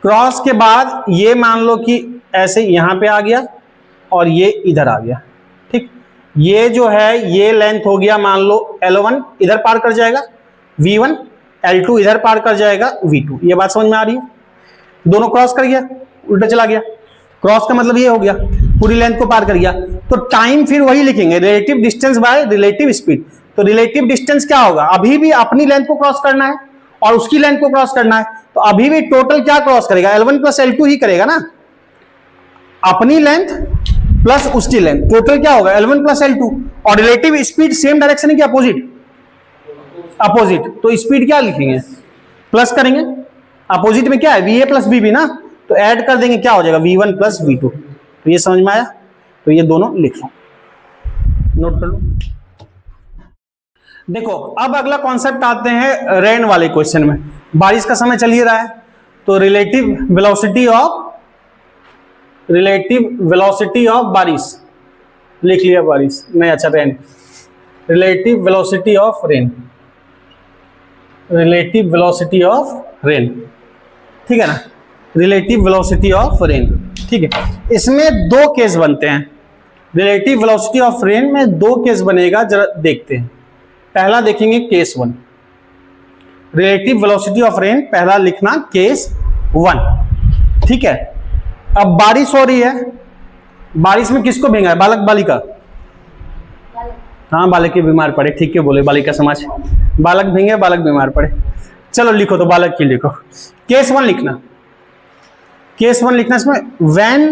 क्रॉस के बाद ये मान लो कि ऐसे यहां पे आ गया और ये इधर आ गया। ठीक, ये जो है ये लेंथ हो गया मान लो L1, इधर पार कर जाएगा V1, L2 इधर पार कर जाएगा V2। ये बात समझ में आ रही है? दोनों क्रॉस कर गया, उल्टा चला गया। क्रॉस का मतलब ये हो गया पूरी लेंथ को पार कर गया। तो टाइम फिर वही लिखेंगे, relative distance by relative speed. तो रिलेटिव डिस्टेंस क्या होगा? अभी भी अपनी लेंथ को क्रॉस करना है और उसकी लेंथ को क्रॉस करना है, तो अभी भी टोटल क्या क्रॉस करेगा? L1 प्लस L2 ही करेगा ना। अपनी लेंथ प्लस उसकी लेंथ, टोटल क्या होगा? L1 plus L2। और रिलेटिव स्पीड सेम डायरेक्शन है कि अपोजिट? अपोजिट। तो स्पीड क्या लिखेंगे? प्लस करेंगे। अपोजिट में क्या है? VA प्लस VB ना, तो ऐड कर देंगे, क्या हो जाएगा? V1 plus V2। तो ये समझ में आया? तो ये दोनों लिख लो, नोट कर लो। देखो अब अगला कॉन्सेप्ट आते हैं रेन वाले क्वेश्चन में। बारिश का समय चल ही रहा है, तो रिलेटिव वेलोसिटी ऑफ बारिश लिख लिया। बारिश नहीं, अच्छा rain. Relative velocity of rain, relative velocity of rain, ठीक है ना? रिलेटिव वेलोसिटी ऑफ रेन, ठीक है। इसमें दो केस बनते हैं। रिलेटिव वेलोसिटी ऑफ रेन में दो केस बनेगा, जरा देखते हैं। पहला देखेंगे case 1, relative velocity of rain, पहला लिखना केस 1, ठीक है। अब बारिश हो रही है, बारिश में किसको भींगा है? बालक बालिका? हाँ, बालक ही बीमार पड़े, ठीक है बोले, बालिका समाज। बालक भींगे, बालक बीमार पड़े। चलो लिखो, तो बालक की लिखो। केस 1 लिखना, केस 1 लिखना। इसमें व्हेन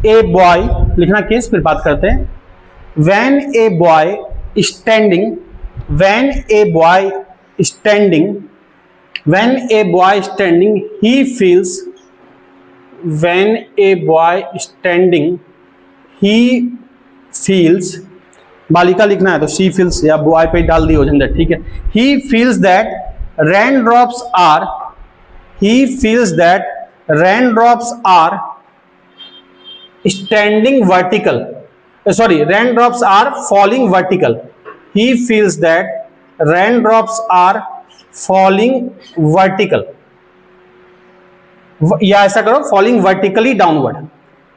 ए बॉय लिखना केस, फिर बात करते हैं। When a boy standing, when a boy standing, when a boy standing he feels, when a boy standing he feels, बालिका लिखना है तो शी फील्स, या बॉय पे डाल दी हो झंझट, ठीक है। He feels that raindrops are, he feels that raindrops are standing vertical, sorry, raindrops are falling vertical. He feels that raindrops are falling vertical, या ऐसा करो falling vertically downward.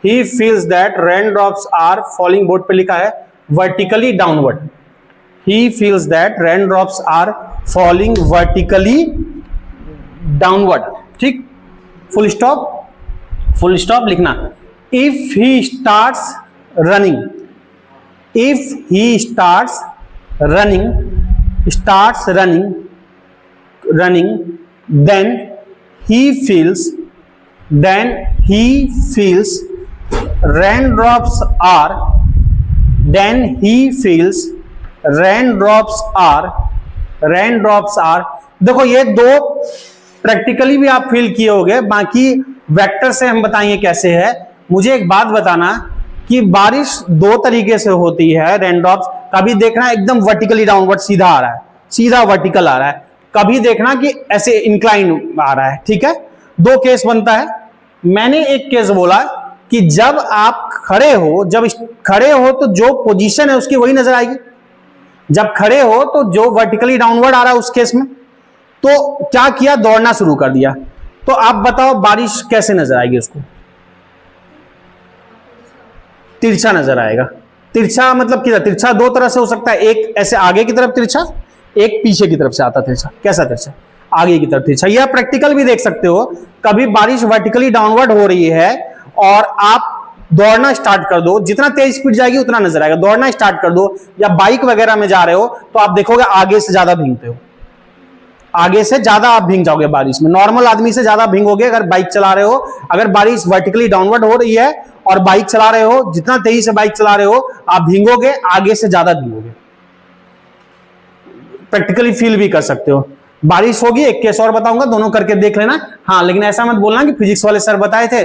He feels that raindrops are falling, board पे लिखा है vertically downward. He feels that raindrops are falling vertically downward, ठीक। Full stop लिखना। If he starts running, if he starts running, then he feels raindrops are, देखो ये दो practically भी आप फील किए होंगे, बाकी वेक्टर से हम बताएंगे कैसे है। मुझे एक बात बताना कि बारिश दो तरीके से होती है। रेनड्रॉप्स कभी देखना एकदम वर्टिकली डाउनवर्ड सीधा आ रहा है, सीधा वर्टिकल आ रहा है, कभी देखना कि ऐसे इंक्लाइन आ रहा है, ठीक है। दो केस बनता है। मैंने एक केस बोला कि जब आप खड़े हो तो जो पोजीशन है उसकी वही नजर आएगी। जब खड़े हो तो जो वर्टिकली डाउनवर्ड आ रहा है उस केस में, तो क्या किया? दौड़ना शुरू कर दिया। तो आप बताओ बारिश कैसे नजर आएगी उसको? तिरछा नजर आएगा। तिरछा मतलब किधर? तिरछा दो तरह से हो सकता है, एक ऐसे आगे की तरफ तिरछा, एक पीछे की तरफ से आता तिरछा। कैसा तिरछा? आगे की तरफ तिरछा। यह प्रैक्टिकल भी देख सकते हो। कभी बारिश वर्टिकली डाउनवर्ड हो रही है और आप दौड़ना स्टार्ट कर दो, जितना तेज स्पीड जाएगी उतना नजर आएगा। दौड़ना स्टार्ट कर दो या बाइक वगैरह में जा रहे हो तो आप देखोगे आगे से ज्यादा भीगते हो, आगे से ज्यादा आप भीग जाओगे बारिश में। नॉर्मल आदमी से ज्यादा भीगोगे अगर बाइक चला रहे हो। अगर बारिश वर्टिकली डाउनवर्ड हो रही है और बाइक चला रहे हो, जितना तेजी से बाइक चला रहे हो आप भीगोगे, आगे से ज्यादा भीगोगे। प्रैक्टिकली फील भी कर सकते हो। बारिश होगी, एक केस और बताऊंगा, दोनों करके देख लेना। हाँ, लेकिन ऐसा मत बोलना कि फिजिक्स वाले सर बताए थे,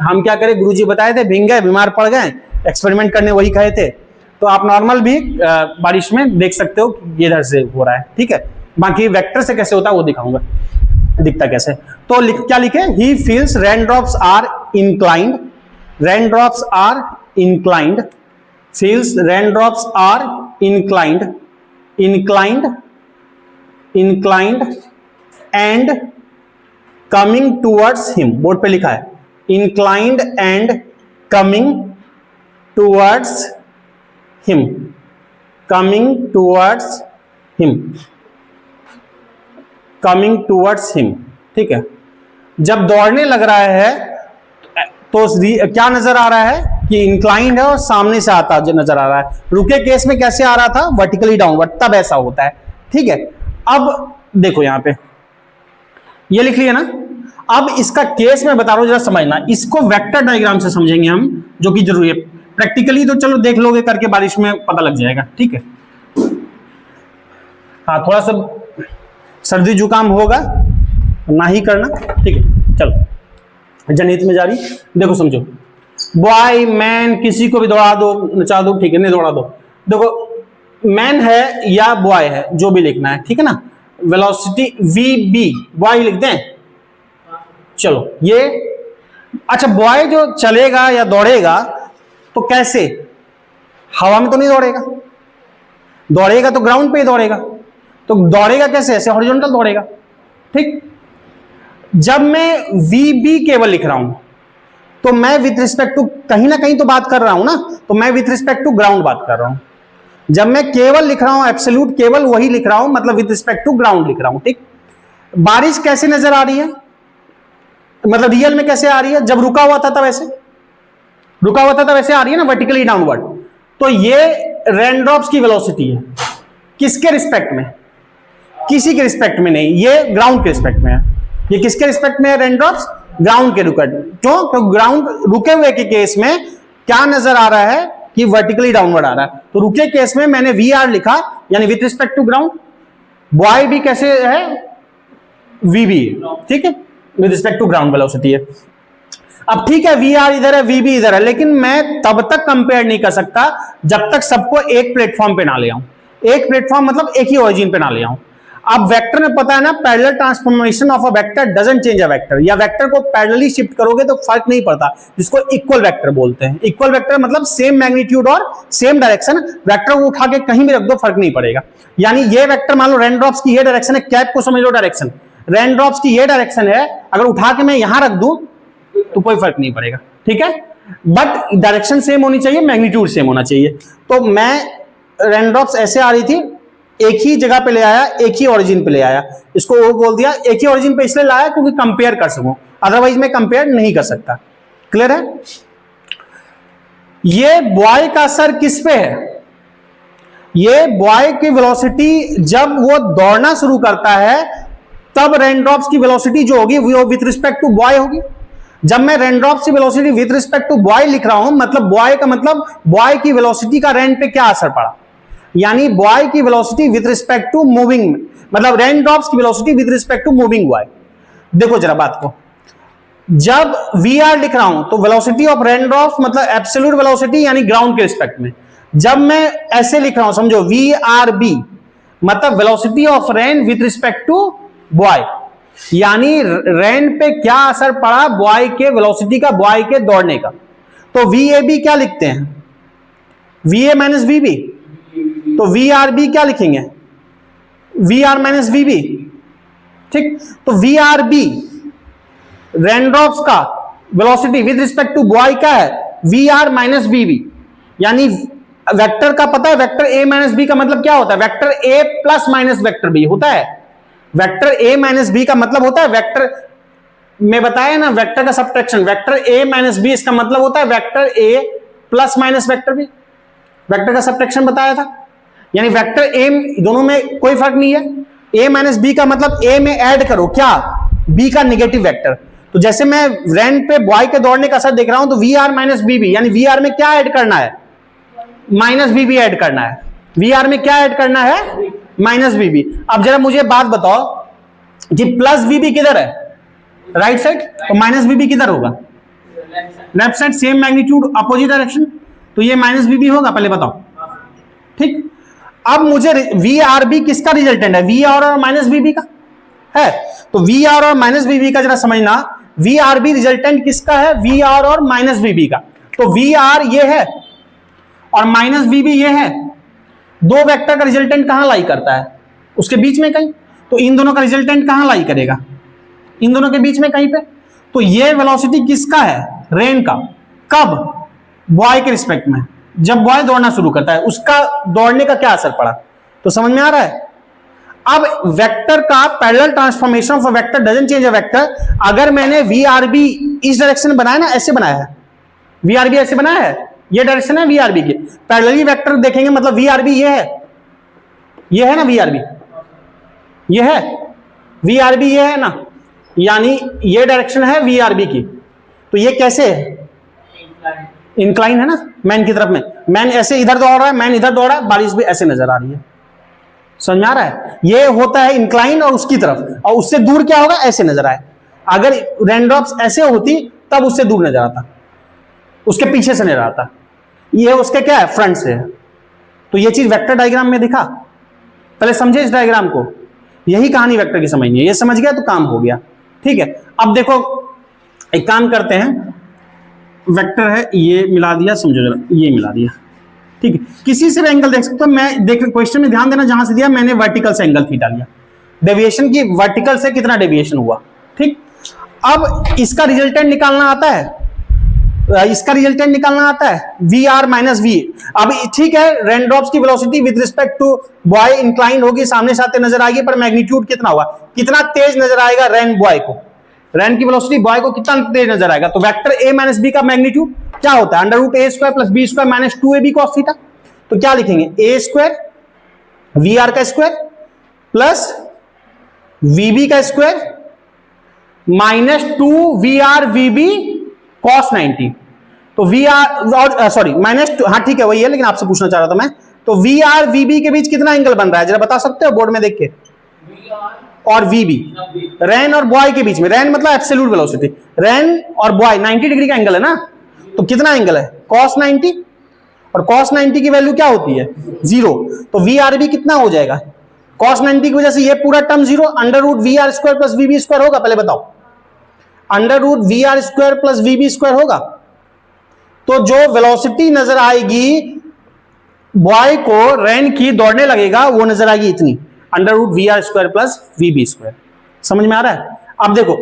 हम क्या करें, गुरुजी बताए थे, भीग गए, बीमार पड़ गए, एक्सपेरिमेंट करने वही कहे थे। तो आप नॉर्मल भी बारिश में देख सकते हो ये इधर से हो रहा है, ठीक है। बाकी वेक्टर से कैसे होता है वो दिखाऊंगा, दिखता कैसे। तो क्या लिखे? He feels raindrops are inclined, raindrops are inclined, feels raindrops are inclined, inclined and coming towards him. Board पे लिखा है inclined and coming towards him, coming towards him. Coming towards him, ठीक है। जब दौड़ने लग रहा है तो क्या नजर आ रहा है कि इंक्लाइंड है और सामने से आता नजर आ रहा है। रुके केस में कैसे आ रहा था, वर्टिकली डाउनवर्ड, तब ऐसा होता है, ठीक है। अब देखो यहां पे ये लिख लिया ना। अब इसका केस मैं बता रहा हूं, जरा समझना, इसको वेक्टर डायग्राम से समझेंगे हम, जो कि जरूरी है। प्रैक्टिकली तो चलो देख लोगे करके, बारिश में पता लग जाएगा, ठीक है। हाँ, थोड़ा सा सर्दी जुकाम होगा, ना ही करना, ठीक है। चलो जनहित में जारी, देखो समझो, बॉय मैन किसी को भी दौड़ा दो, नचा दो, ठीक है, नहीं दौड़ा दो। देखो मैन है या बॉय है, जो भी लिखना है, ठीक है ना। वेलोसिटी वी बी, बॉय लिख दें, चलो ये। अच्छा, बॉय जो चलेगा या दौड़ेगा तो कैसे, हवा में तो नहीं दौड़ेगा, दौड़ेगा तो ग्राउंड पे ही दौड़ेगा। तो दौड़ेगा कैसे, ऐसे हॉरिजॉन्टल दौड़ेगा, ठीक। जब मैं वी बी केवल लिख रहा हूं तो मैं विथ रिस्पेक्ट टू, कहीं ना कहीं तो बात कर रहा हूं ना, तो मैं विथ रिस्पेक्ट टू ग्राउंड बात कर रहा हूं। जब मैं केवल लिख रहा हूं, एब्सोल्यूट केवल वही लिख रहा हूं, मतलब विथ रिस्पेक्ट टू ग्राउंड लिख रहा हूं, ठीक। बारिश कैसे नजर आ रही है, मतलब रियल में कैसे आ रही है, जब रुका हुआ था तब ऐसे, रुका हुआ था तब ऐसे आ रही है ना, वर्टिकली डाउनवर्ड। तो ये रेनड्रॉप्स की वेलोसिटी है, किसके रिस्पेक्ट में, किसी के रिस्पेक्ट में नहीं, ये ग्राउंड के रिस्पेक्ट में है। ये किसके रिस्पेक्ट में है, रेनड्रॉप्स, ग्राउंड के रिस्पेक्ट में। क्यों, क्योंकि ग्राउंड, रुके हुए के केस में क्या नजर आ रहा है कि वर्टिकली डाउनवर्ड आ रहा है, तो रुके केस में मैंने वी आर लिखा, यानी with respect to ground. Boy भी कैसे है, वी बी, ठीक है, with respect to ground velocity है। अब ठीक है, वी आर इधर है, वी बी इधर है, लेकिन मैं तब तक कंपेयर नहीं कर सकता जब तक सबको एक प्लेटफॉर्म पे ना ले आऊं। एक प्लेटफॉर्म मतलब एक ही ओरिजिन पे ना ले आऊं। अब वेक्टर में पता है ना, parallel transformation of a vector doesn't change a vector, या वेक्टर को पैरेलली शिफ्ट करोगे तो फर्क नहीं पड़ता, जिसको इक्वल वेक्टर बोलते हैं। इक्वल वेक्टर मतलब सेम मैग्नीट्यूड और सेम डायरेक्शन, वेक्टर को उठा के कहीं भी रख दो फर्क नहीं पड़ेगा। यानी ये वेक्टर मान लो रेनड्रॉप्स की ये डायरेक्शन है, कैप को समझ लो डायरेक्शन, रेनड्रॉप्स की ये डायरेक्शन है, अगर उठा के मैं यहां रख दूं तो कोई फर्क नहीं पड़ेगा, ठीक है। बट डायरेक्शन सेम होनी चाहिए, मैग्नीट्यूड सेम होना चाहिए। तो मैं रेनड्रॉप्स ऐसे आ रही थी, एक ही जगह पे ले आया, एक ही ओरिजिन पे ले आया, इसको वो बोल दिया एक ही ओरिजिन पे इसलिए लाया क्योंकि कंपेयर कर सकूं, अदरवाइज मैं कंपेयर नहीं कर सकता। क्लियर है। ये बॉय का असर किस पे है, ये बॉय की वेलोसिटी जब वो दौड़ना शुरू करता है तब रेनड्रॉप्स की वेलोसिटी जो होगी वो विथ रिस्पेक्ट टू बॉय होगी। जब मैं रेनड्रॉप्स की velocity with respect to boy लिख रहा हूं, मतलब बॉय का मतलब बॉय की वेलोसिटी का रेन पे क्या असर पड़ा, यानी बॉय की velocity with respect to moving, मतलब रेनड्रॉप्स की velocity with respect to moving boy. देखो जरा बात को, जब वी आर लिख रहा हूं तो वेलोसिटी ऑफ रेनड्रॉप्स मतलब एब्सोल्यूट वेलोसिटी यानी ग्राउंड के रिस्पेक्ट में। जब मैं ऐसे लिख रहा हूं, समझो वी आर बी मतलब velocity of rain with respect to boy, यानी रेन पे क्या असर पड़ा बॉय के वेलोसिटी का, बॉय के दौड़ने का। तो वी ए बी क्या लिखते हैं, V A minus V B, तो वी आर बी क्या लिखेंगे, V R minus V B, ठीक। तो वी आर बी रेनड्रॉप्स का velocity with respect to boy का है V R minus V B, यानी वेक्टर का पता है, वेक्टर ए माइनस बी का मतलब क्या होता है, vector A plus minus vector B होता है। वेक्टर ए माइनस बी का मतलब होता है वेक्टर में बताया ना, वेक्टर का subtraction, vector A minus B इसका मतलब होता है vector A plus minus vector B, vector का सब्ट्रैक्शन बताया था। यानी वेक्टर ए दोनों में कोई फर्क नहीं है, ए माइनस बी का मतलब ए में ऐड करो क्या, बी का निगेटिव वेक्टर। तो जैसे मैं रेन पे बॉय के दौड़ने का असर देख रहा हूं तो V R minus B B, यानी वी आर में क्या ऐड करना है, माइनस बी बी ऐड करना है। वी आर में क्या ऐड करना है, माइनस बी बी। अब जरा मुझे बात बताओ कि प्लस बी बी किधर है, राइट साइड, तो माइनस बी बी किधर होगा, left side, same magnitude opposite direction, तो ये माइनस बी बी होगा, पहले बताओ, ठीक। अब मुझे वी आर बी किसका रिजल्टेंट है, वी आर और माइनस बी बी का है, तो वी आर और माइनस बी बी का जरा समझना, वी आर बी रिजल्टेंट किसका है, वी आर और माइनस बी बी का। तो वी आर ये है और माइनस बी बी ये है, दो वेक्टर का रिजल्टेंट कहां लाई करता है, उसके बीच में कहीं, तो इन दोनों का रिजल्टेंट कहां लाई करेगा, इन दोनों के बीच में कहीं पे। तो ये वेलोसिटी किसका है, रेन का, कब, बॉय के रिस्पेक्ट में, जब बॉय दौड़ना शुरू करता है उसका दौड़ने का क्या असर पड़ा, तो समझ में आ रहा है। अब वेक्टर का parallel transformation of a vector doesn't change a vector. अगर मैंने वीआरबी इस डायरेक्शन में बनाया ना, ऐसे बनाया है, वीआरबी ऐसे बनाया है, ये डायरेक्शन है वीआरबी की, पैरेलली वेक्टर देखेंगे मतलब वीआरबी ये है ना, वीआरबी ये है, वीआरबी ये है ना, यानी ये डायरेक्शन है वीआरबी की। तो ये कैसे है, इंक्लाइन है ना, मैन की तरफ में, मैन ऐसे इधर दौड़ रहा है, मैन इधर दौड़ रहा है, बारिश भी ऐसे नजर आ रही है, समझ में आ रहा है। ये होता है इंक्लाइन और उसकी तरफ, और उससे दूर क्या होगा, ऐसे नजर आए। अगर रेनड्रॉप्स ऐसे होती तब उससे दूर नजर आता, उसके पीछे से नजर आता, ये उसके क्या है, फ्रंट से है। तो ये चीज वेक्टर डायग्राम में दिखा, पहले समझे इस डायग्राम को, यही कहानी वेक्टर की समझनी है। ये समझ गया तो काम हो गया, ठीक है। अब देखो एक काम करते हैं, वेक्टर है, ये मिला दिया, समझो जरा, ये मिला दिया, ठीक है। किसी से भी एंगल देख सकते हो। मैं देख, क्वेश्चन में ध्यान देना, जहां से दिया मैंने वर्टिकल से एंगल थीटा लिया, डेविएशन की वर्टिकल से कितना डेविएशन हुआ, ठीक। अब इसका रिजल्टेंट निकालना आता है, इसका रिजल्टेंट निकालना आता है वी आर माइनस वी। अब ठीक है, रेनड्रॉप्स की velocity with respect to boy incline होगी, सामने से आते नजर आएगी, पर मैग्नीट्यूड कितना होगा, कितना तेज नजर आएगा रेन बॉय को, रेन की वेलोसिटी बॉय को कितना तेज नजर आएगा। तो वेक्टर ए माइनस बी का मैग्नीट्यूड क्या होता है, under root A square plus B square minus 2ab cos theta. तो क्या लिखेंगे, ए स्क्वायर वी आर का स्क्वायर प्लस वीबी का स्क्वायर माइनस 2 cos 90। तो वी आर और सॉरी माइनस 2, हाँ ठीक है वही है, लेकिन आपसे पूछना चाह रहा था मैं। तो वी आर वीबी के बीच कितना एंगल बन रहा है, जरा बता सकते हो बोर्ड में देख के। और वीबी रेन और बॉय के बीच में, रेन मतलब एब्सोल्यूट वेलोसिटी, रेन और बॉय 90 डिग्री का एंगल है ना, तो कितना एंगल है, cos 90, और cos 90 की वैल्यू क्या होती है, 0। तो वी आर बी कितना हो जाएगा, cos 90 की वजह से ये पूरा term 0, under root V R square plus V B square होगा, पहले बताओ, under root V R square plus V B square होगा। तो जो वेलोसिटी नजर आएगी बॉय को रेन की दौड़ने लगेगा, वो नजर आएगी इतनी, under root V R square plus V B square. समझ में आ रहा है। अब देखो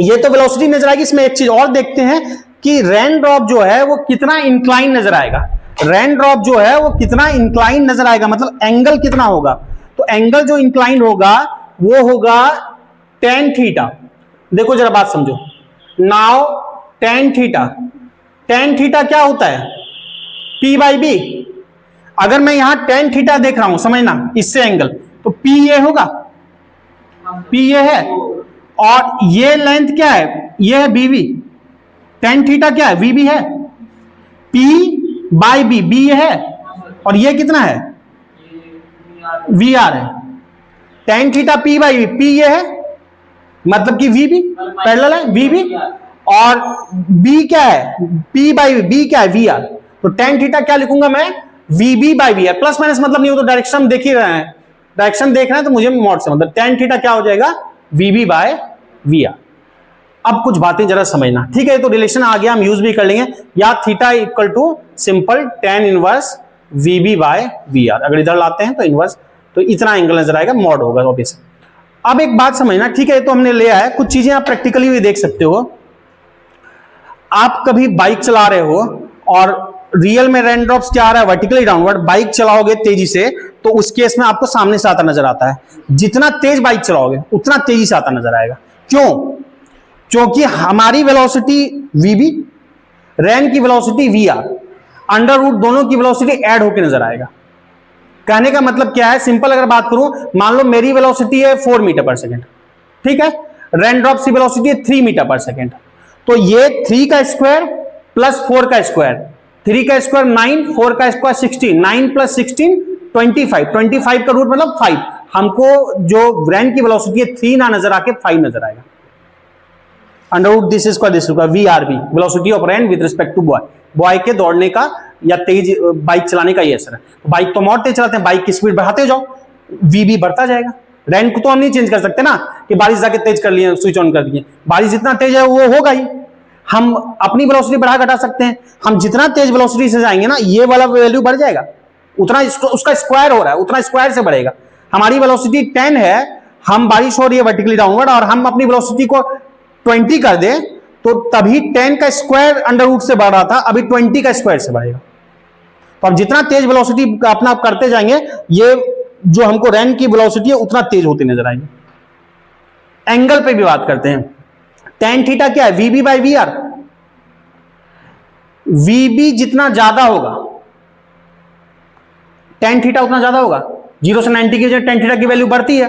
ये तो वेलोसिटी नजर आएगी, इसमें एक चीज और देखते हैं कि रेन ड्रॉप जो है वो कितना इंक्लाइन नजर आएगा, रेन ड्रॉप जो है वो कितना इंक्लाइन नजर आएगा, मतलब एंगल कितना होगा। तो एंगल जो इंक्लाइन होगा वो होगा tan थीटा। देखो जरा बात समझो, नाउ tan थीटा क्या होता है, p बाई बी। अगर मैं यहां tan थीटा देख रहा हूं, समझना इससे एंगल, तो p ये होगा, p ये है, और ये लेंथ क्या है, ये है बीवी, tan थीटा क्या है, वीबी है, p बाई बी, बी ये है, और ये कितना है, वी आर है। tan theta p by B, p ये है, मतलब कि वीबी पैरेलल है वीबी, और b क्या है, p बाई बी क्या है, वी आर। तो tan थीटा क्या लिखूंगा मैं, V B by V R, plus minus मतलब नहीं हो तो डायरेक्शन देख ही रहे हैं, डायरेक्शन देखना है तो मुझे मॉड से मतलब tan थीटा क्या हो जाएगा, वीबी बाय वी आर। अब कुछ बातें जरा समझना, ठीक है। तो रिलेशन आ गया, हम यूज भी कर लेंगे, या theta equal to simple tan inverse V B by V R. अगर इधर लाते हैं तो इनवर्स, तो इतना एंगल नजर आएगा, मॉड होगा ऑब्वियस। अब एक बात समझना, ठीक है, तो हमने लिया है, कुछ चीजें आप प्रैक्टिकली भी देख सकते हो। आप कभी बाइक चला रहे हो और रियल में रेन ड्रॉप्स क्या आ रहा है, वर्टिकली डाउनवर्ड, बाइक चलाओगे तेजी से तो उस केस में आपको सामने से आता नजर आता है। जितना तेज बाइक चलाओगे उतना तेजी से आता नजर आएगा। क्यों, क्योंकि हमारी वेलोसिटी वीबी, रेन की velocity V R, under root दोनों की वेलोसिटी ऐड होकर नजर आएगा। कहने का मतलब क्या है, सिंपल अगर बात करूं, मान लो मेरी वेलोसिटी है 4 मीटर पर सेकेंड, ठीक है, रेन ड्रॉप की वेलोसिटी है 3 मीटर पर सेकेंड, तो ये 3 का स्क्वायर प्लस 4 का स्क्वायर, 3 का स्क्वायर 9, 4 का स्क्वायर 16, 9 प्लस 16 25 का रूट मतलब 5। हमको जो रेन की वेलोसिटी है 3 ना नजर आके 5 नजर आएगा। Under root this square V R B, velocity of rain with respect to boy, boy के दौड़ने का या तेज बाइक चलाने का ये असर है। तो बाइक तो और तेज चलाते हैं, बाइक की स्पीड बढ़ाते जाओ, वीबी बढ़ता जाएगा। रेन को तो हम नहीं चेंज कर सकते ना कि बारिश जाके तेज कर लिए, स्विच ऑन कर दिए, बारिश जितना तेज है वो होगा ही। हम अपनी वेलोसिटी बढ़ा घटा सकते हैं, हम जितना तेज वेलोसिटी से जाएंगे ना ये वाला वैल्यू बढ़ जाएगा, उतना उसका स्क्वायर हो रहा है, उतना स्क्वायर से बढ़ेगा। हमारी वेलोसिटी 10 है, हम बारिश हो रही है वर्टिकली डाउनवर्ड और हम अपनी वेलोसिटी को 20 कर दें तो तभी 10 का स्क्वायर अंडर रूट से बढ़ रहा था, अभी 20 का स्क्वायर से बढ़ेगा। तो अब जितना तेज वेलोसिटी अपना करते जाएंगे ये जो हमको रेन की वेलोसिटी है उतना तेज होती नजर आएगी। एंगल पे भी बात करते हैं। tan थीटा क्या है? वीबी बाई वी आर। वीबी जितना ज्यादा होगा tan थीटा उतना ज्यादा होगा। 0 से 90 की वजह tan थीटा की वैल्यू बढ़ती है,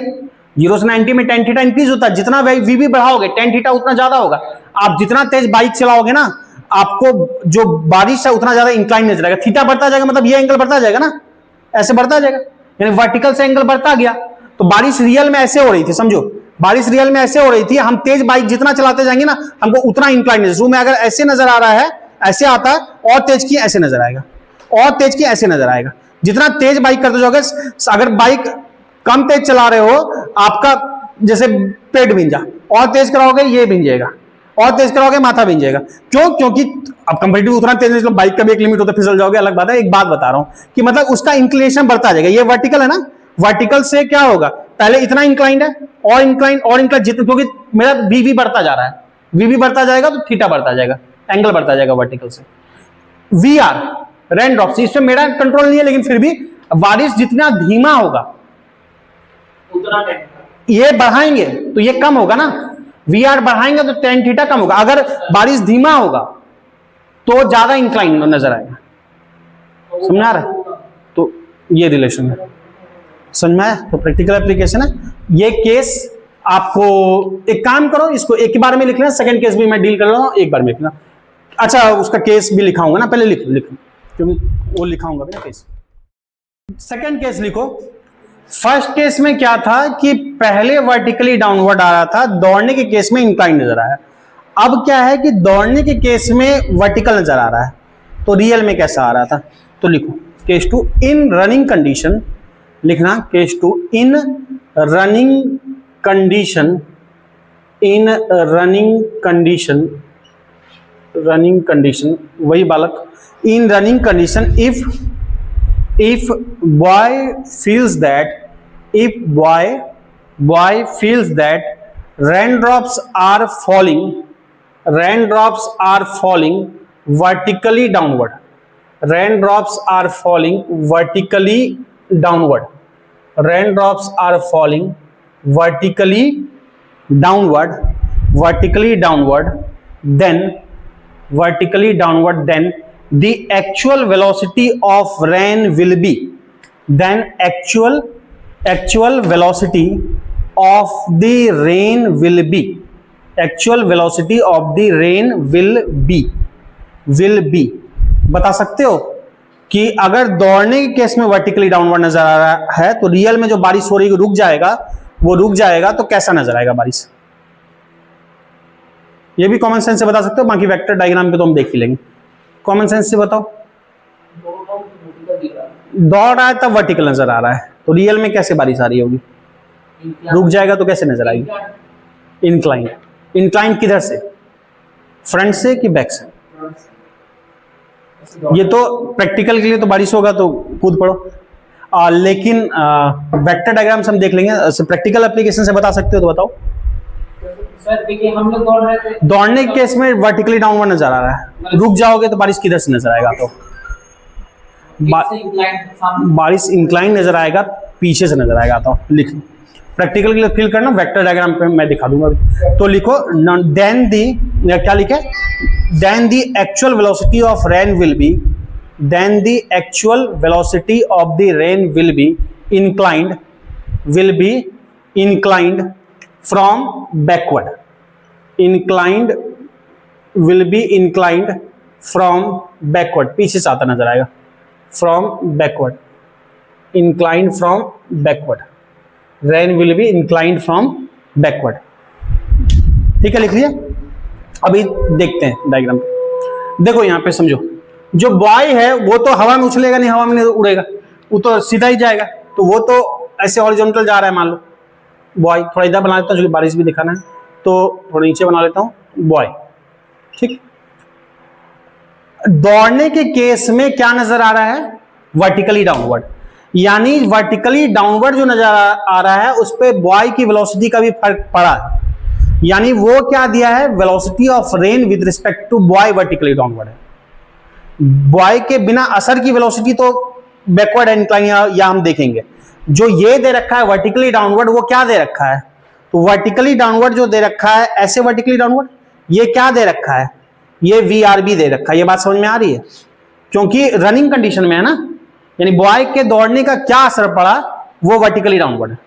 0 से 90 में tan थीटा इंक्रीज होता है। जितना वीबी बढ़ाओगे tan थीटा उतना ज्यादा होगा। आप जितना तेज बाइक चलाओगे ना, आपको जो बारिश है उतना ज्यादा इंक्लाइन नजर आएगा। थीटा बढ़ता जाएगा मतलब ये एंगल बढ़ता जाएगा ना, ऐसे बढ़ता जाएगा, यानी वर्टिकल से एंगल बढ़ता गया। तो बारिश रियल में ऐसे हो रही थी, समझो बारिश रियल में ऐसे हो रही थी। हम तेज बाइक जितना चलाते जाएंगे ना, हमको उतना इंक्लाइन नजर, में अगर ऐसे नजर आ रहा है, ऐसे आता है, और तेज की ऐसे नजर आएगा, और तेज की ऐसे नजर आएगा। जितना तेज बाइक करते जाओगे, अगर बाइक कम तेज चला रहे हो, आपका जैसे पेट भिंजा, और तेज कराओगे ये भिंजेगा, और तेज कराओगे माथा भिंजेगा। क्यों? क्योंकि अब कंपैरेटिव उतना तेज नहीं, बाइक का भी एक लिमिट होता है, फिसल जाओगे अलग बात है। एक बात बता रहा हूं कि मतलब उसका इंक्लिनेशन बढ़ता जाएगा। ये वर्टिकल है ना, वर्टिकल से क्या होगा, पहले इतना इंक्लाइंड है, और इंक्लाइन जितना, क्योंकि मेरा वीवी बढ़ता जा रहा है, वीवी बढ़ता जाएगा तो थीटा बढ़ता जाएगा, एंगल बढ़ता जाएगा वर्टिकल से। वी आर रेन ड्रॉप्स, इसमें मेरा कंट्रोल नहीं है, लेकिन फिर भी बारिश जितना धीमा होगा उतना ये बढ़ाएंगे तो ये कम होगा ना। वी आर बढ़ाएंगे तो tan थीटा कम होगा। अगर बारिश धीमा होगा तो ज्यादा इंक्लाइन नजर आएगा। समझ आ रहा है? तो ये रिलेशन है, समझ में आया? तो प्रैक्टिकल एप्लीकेशन है ये केस। आपको एक काम करो, इसको एक ही बार में लिख लेना, सेकंड केस भी मैं डील कर रहा हूं, एक बार में लिखना। अच्छा, उसका केस भी लिखाऊंगा ना, पहले लिख क्योंकि वो लिखाऊंगा भी ना केस। सेकंड केस लिखो। फर्स्ट केस में क्या था कि पहले वर्टिकली डाउनवर्ड आ रहा था, दौड़ने के केस में इंक्लाइन नजर आया। अब क्या है कि दौड़ने के केस में वर्टिकल नजर आ रहा है, तो रियल में कैसा आ रहा था? तो लिखो केस 2 इन रनिंग कंडीशन, लिखना केस 2 इन रनिंग कंडीशन, इन रनिंग कंडीशन, रनिंग कंडीशन वही बालक, इन running condition if boy feels that raindrops are falling vertically downward, raindrops are falling vertically downward, raindrops are falling vertically downward, then the actual velocity of rain will be, actual velocity of the rain will be, बता सकते हो कि अगर दौड़ने के case में vertically downward नजर आ रहा है तो रियल में जो बारिश हो रही है रुक जाएगा तो कैसा नजर आएगा बारिश? ये भी कॉमन सेंस से बता सकते हो, बाकी वेक्टर डायग्राम पे तो हम देख ही लेंगे। कॉमन सेंस से बताओ। दौड़ रहा है तब वर्टिकल नजर आ रहा है, तो रियल में कैसे बारिश आ रही होगी? रुक जाएगा तो कैसे नजर आएगी? इंक्लाइन। इंक्लाइन किधर से? फ्रंट से कि बैक से? ये तो प्रैक्टिकल के लिए तो बारिश होगा तो खुद पढ़ो, लेकिन वेक्टर डायग्राम से हम देख लेंगे। प्रैक्टिकल एप्लीकेशन से बता सकते हो तो बताओ। सर देखिए, हम लोग दौड़ रहे थे, दौड़ने के केस में वर्टिकली डाउनवर्ड नजर आ रहा है, रुक जाओगे तो बारिश किधर से नजर आएगा? तो बारिश इंक्लाइन नजर आएगा, पीछे से नजर आएगा। तो लिख, प्रैक्टिकल के लिए फिल करना, वेक्टर डायग्राम पे मैं दिखा दूंगा। तो लिखो देन दी, क्या लिखे? Then the actual velocity of rain will be, then the actual velocity of the rain will be inclined from backward, will be inclined from backward, पीछे से आता नजर आएगा, from backward, inclined from backward, rain will be inclined from backward। ठीक है, लिख लिया। अभी देखते हैं डायग्राम। देखो यहां पे समझो, जो बॉय है वो तो हवा में उछलेगा नहीं, हवा में नहीं उड़ेगा, वो तो सीधा ही जाएगा। तो वो तो ऐसे हॉरिजॉन्टल जा रहा है, मान लो बॉय। थोड़ा इधर बना लेता हूँ, जो कि बारिश भी दिखाना है, तो थोड़ा नीचे बना लेता हूँ बॉय। ठीक, दौड़ने के केस में क्या नजर आ रहा है? वर्टिकली डाउनवर्ड, यानी वर्टिकली डाउनवर्ड जो नजर आ रहा है उस पे बॉय की वेलोसिटी का भी फर्क पड़ा है। यानी वो क्या दिया है? Velocity of rain with respect to boy vertically downward है। बॉय के बिना असर की वेलोसिटी तो बैकवर्ड इंक्लाइन या हम देखेंगे, जो ये दे रखा है वर्टिकली डाउनवर्ड, वो क्या दे रखा है? तो वर्टिकली डाउनवर्ड जो दे रखा है, ऐसे वर्टिकली डाउनवर्ड, ये क्या दे रखा है? ये VRB दे रखा है। ये बात समझ में आ रही है? क्योंकि रनिंग कंडीशन में है ना, यानी बॉय के दौड़ने का क्या असर पड़ा, वो वर्टिकली डाउनवर्ड है,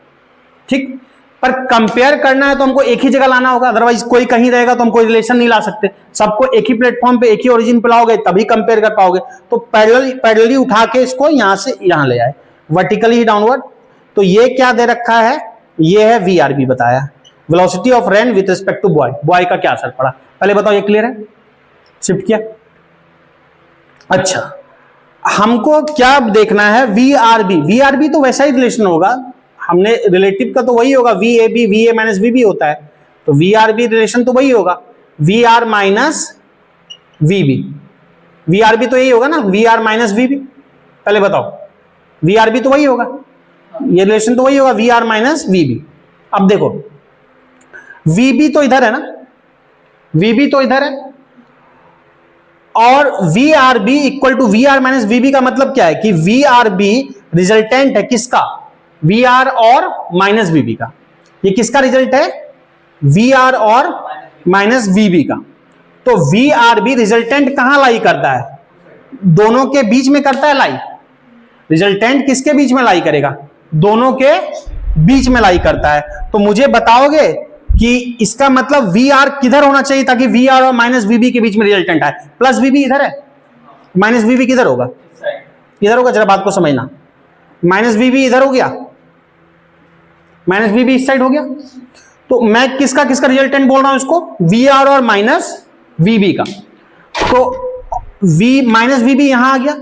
ठीक। पर कंपेयर करना है तो हमको एक ही जगह लाना होगा, अदरवाइज कोई कहीं रहेगा तो हम कोई रिलेशन नहीं ला सकते। सबको एक ही प्लेटफॉर्म पे, एक ही ओरिजिन पे लाओगे तभी कंपेयर कर पाओगे। तो पैरेलली उठा के इसको यहां से यहां ले आए, वर्टिकली डाउनवर्ड। तो ये क्या दे रखा है? ये है VRB बताया, velocity of rain with respect to boy. Boy का क्या असर पड़ा, पहले बताओ। ये क्लियर है? शिफ्ट किया। अच्छा, हमको क्या देखना है? VRB। VRB तो वैसा ही रिलेशन होगा, हमने रिलेटिव का तो वही होगा, VAB VA माइनस VB होता है, तो VRB रिलेशन तो वही होगा, VR माइनस VB। VRB तो यही होगा ना, VR माइनस VB। पहले बताओ, VRB तो वही होगा, ये रिलेशन तो वही होगा, VR माइनस VB। अब देखो, VB तो इधर है ना, VB तो इधर है, और VRB equal to VR minus VB का मतलब क्या है कि VRB रिजल्टेंट है किसका? VR और माइनस VB का। ये किसका रिजल्ट है? VR और माइनस VB का। तो VRB रिजल्टेंट कहां लाई करता है? दोनों के बीच में करता है लाई। रिजल्टेंट किसके बीच में लाई करेगा? दोनों के बीच में लाई करता है। तो मुझे बताओगे कि इसका मतलब VR किधर होना चाहिए ताकि VR और माइनस VB के बीच में रिजल्टेंट आए? प्लस VB इधर है, माइनस VB किधर होगा? इधर होगा। जरा बात को समझना, माइनस VB इधर हो गया, माइनस VB इस साइड हो गया। तो मैं किसका किसका रिजल्टेंट बोल रहा हूं इसको? VR और माइनस VB का। तो V माइनस VB यहां आ गया,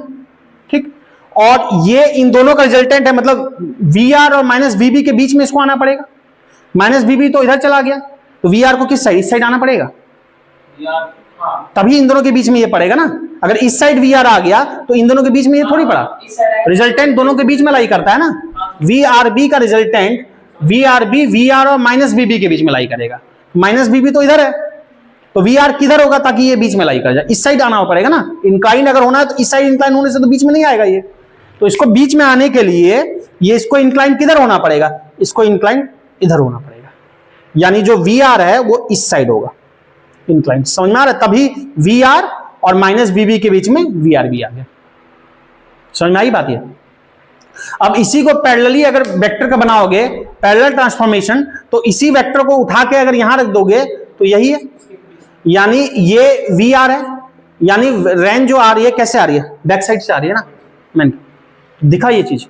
ठीक। और ये इन दोनों का रिजल्टेंट है, मतलब VR और माइनस VB के बीच में इसको आना पड़ेगा। माइनस VB तो इधर चला गया, तो VR को किस साइड? इस साइड आना पड़ेगा, तभी इन दोनों के बीच में ये पड़ेगा ना। अगर इस साइड VR आ गया तो इन दोनों के बीच में ये थोड़ी पड़ा। रिजल्टेंट दोनों के बीच में लाई करता है ना। VRB का रिजल्टेंट VRB VR और माइनस VB के बीच में लाई करेगा। माइनस VB तो इधर है, तो VR किधर होगा ताकि ये बीच में लाई कर जाए? इस साइड आना पड़ेगा ना। इंक्लाइन अगर होना है तो इस साइड इंक्लाइन होने से तो बीच में नहीं आएगा ये। तो इसको बीच में आने के लिए ये इसको इंक्लाइन किधर होना पड़ेगा? इसको इंक्लाइन इधर होना पड़ेगा, यानी जो VR है वो इस साइड होगा इंक्लाइन। समझ में आ रहा है? तभी VR और माइनस VB के बीच में VRB आ गया। समझ में आई बात? ये अब इसी को पैरेलली अगर वेक्टर का बनाओगे, पैरेलल ट्रांसफॉर्मेशन, तो इसी वेक्टर को उठा के अगर यहां रख दोगे तो यही है, यानी ये VR है, यानी रेंज जो आ रही है कैसे आ रही है? बैक साइड से आ रही है ना। मैंने दिखा ये चीज,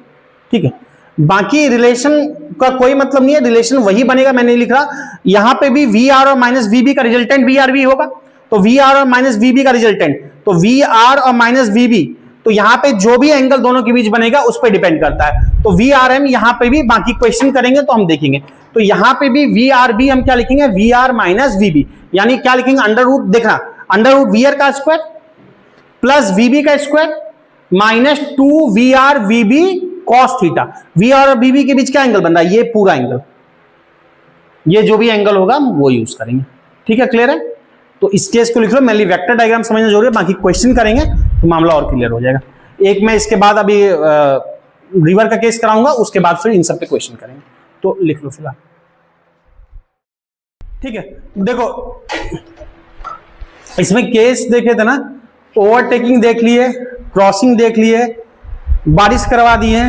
ठीक है। बाकी रिलेशन का कोई मतलब नहीं है, रिलेशन वही बनेगा, मैं नहीं लिख रहा। यहां पे भी VR और माइनस VB का रिजल्टेंट VRB होगा, तो VR और माइनस VB का रिजल्टेंट, तो VR और माइनस VB, तो यहां पे जो भी एंगल दोनों के बीच बनेगा उस पर डिपेंड करता है। तो VRM यहां पे भी, बाकी क्वेश्चन करेंगे तो हम देखेंगे। तो यहां पे भी VRB हम क्या लिखेंगे? VR माइनस VB, यानी क्या लिखेंगे? अंडर रूट, देखना, अंडर रूट VR का स्क्वायर प्लस VB का square minus 2VR VB cos theta. VR और VB के बीच क्या एंगल बन रहा है? ये पूरा एंगल, ये जो भी एंगल होगा हम वो यूज करेंगे, ठीक है। क्लियर है? तो इस केस को लिख लो, मेनली वेक्टर डायग्राम समझना जरूरी है, बाकी क्वेश्चन करेंगे तो मामला और क्लियर हो जाएगा। एक मैं इसके बाद अभी रिवर का केस कराऊंगा, उसके बाद फिर इन सब पे क्वेश्चन करेंगे। तो लिख लो फिलहाल, ठीक है। देखो इसमें केस देखे थे ना, ओवरटेकिंग देख लिए, क्रॉसिंग देख लिए, बारिश करवा दिए,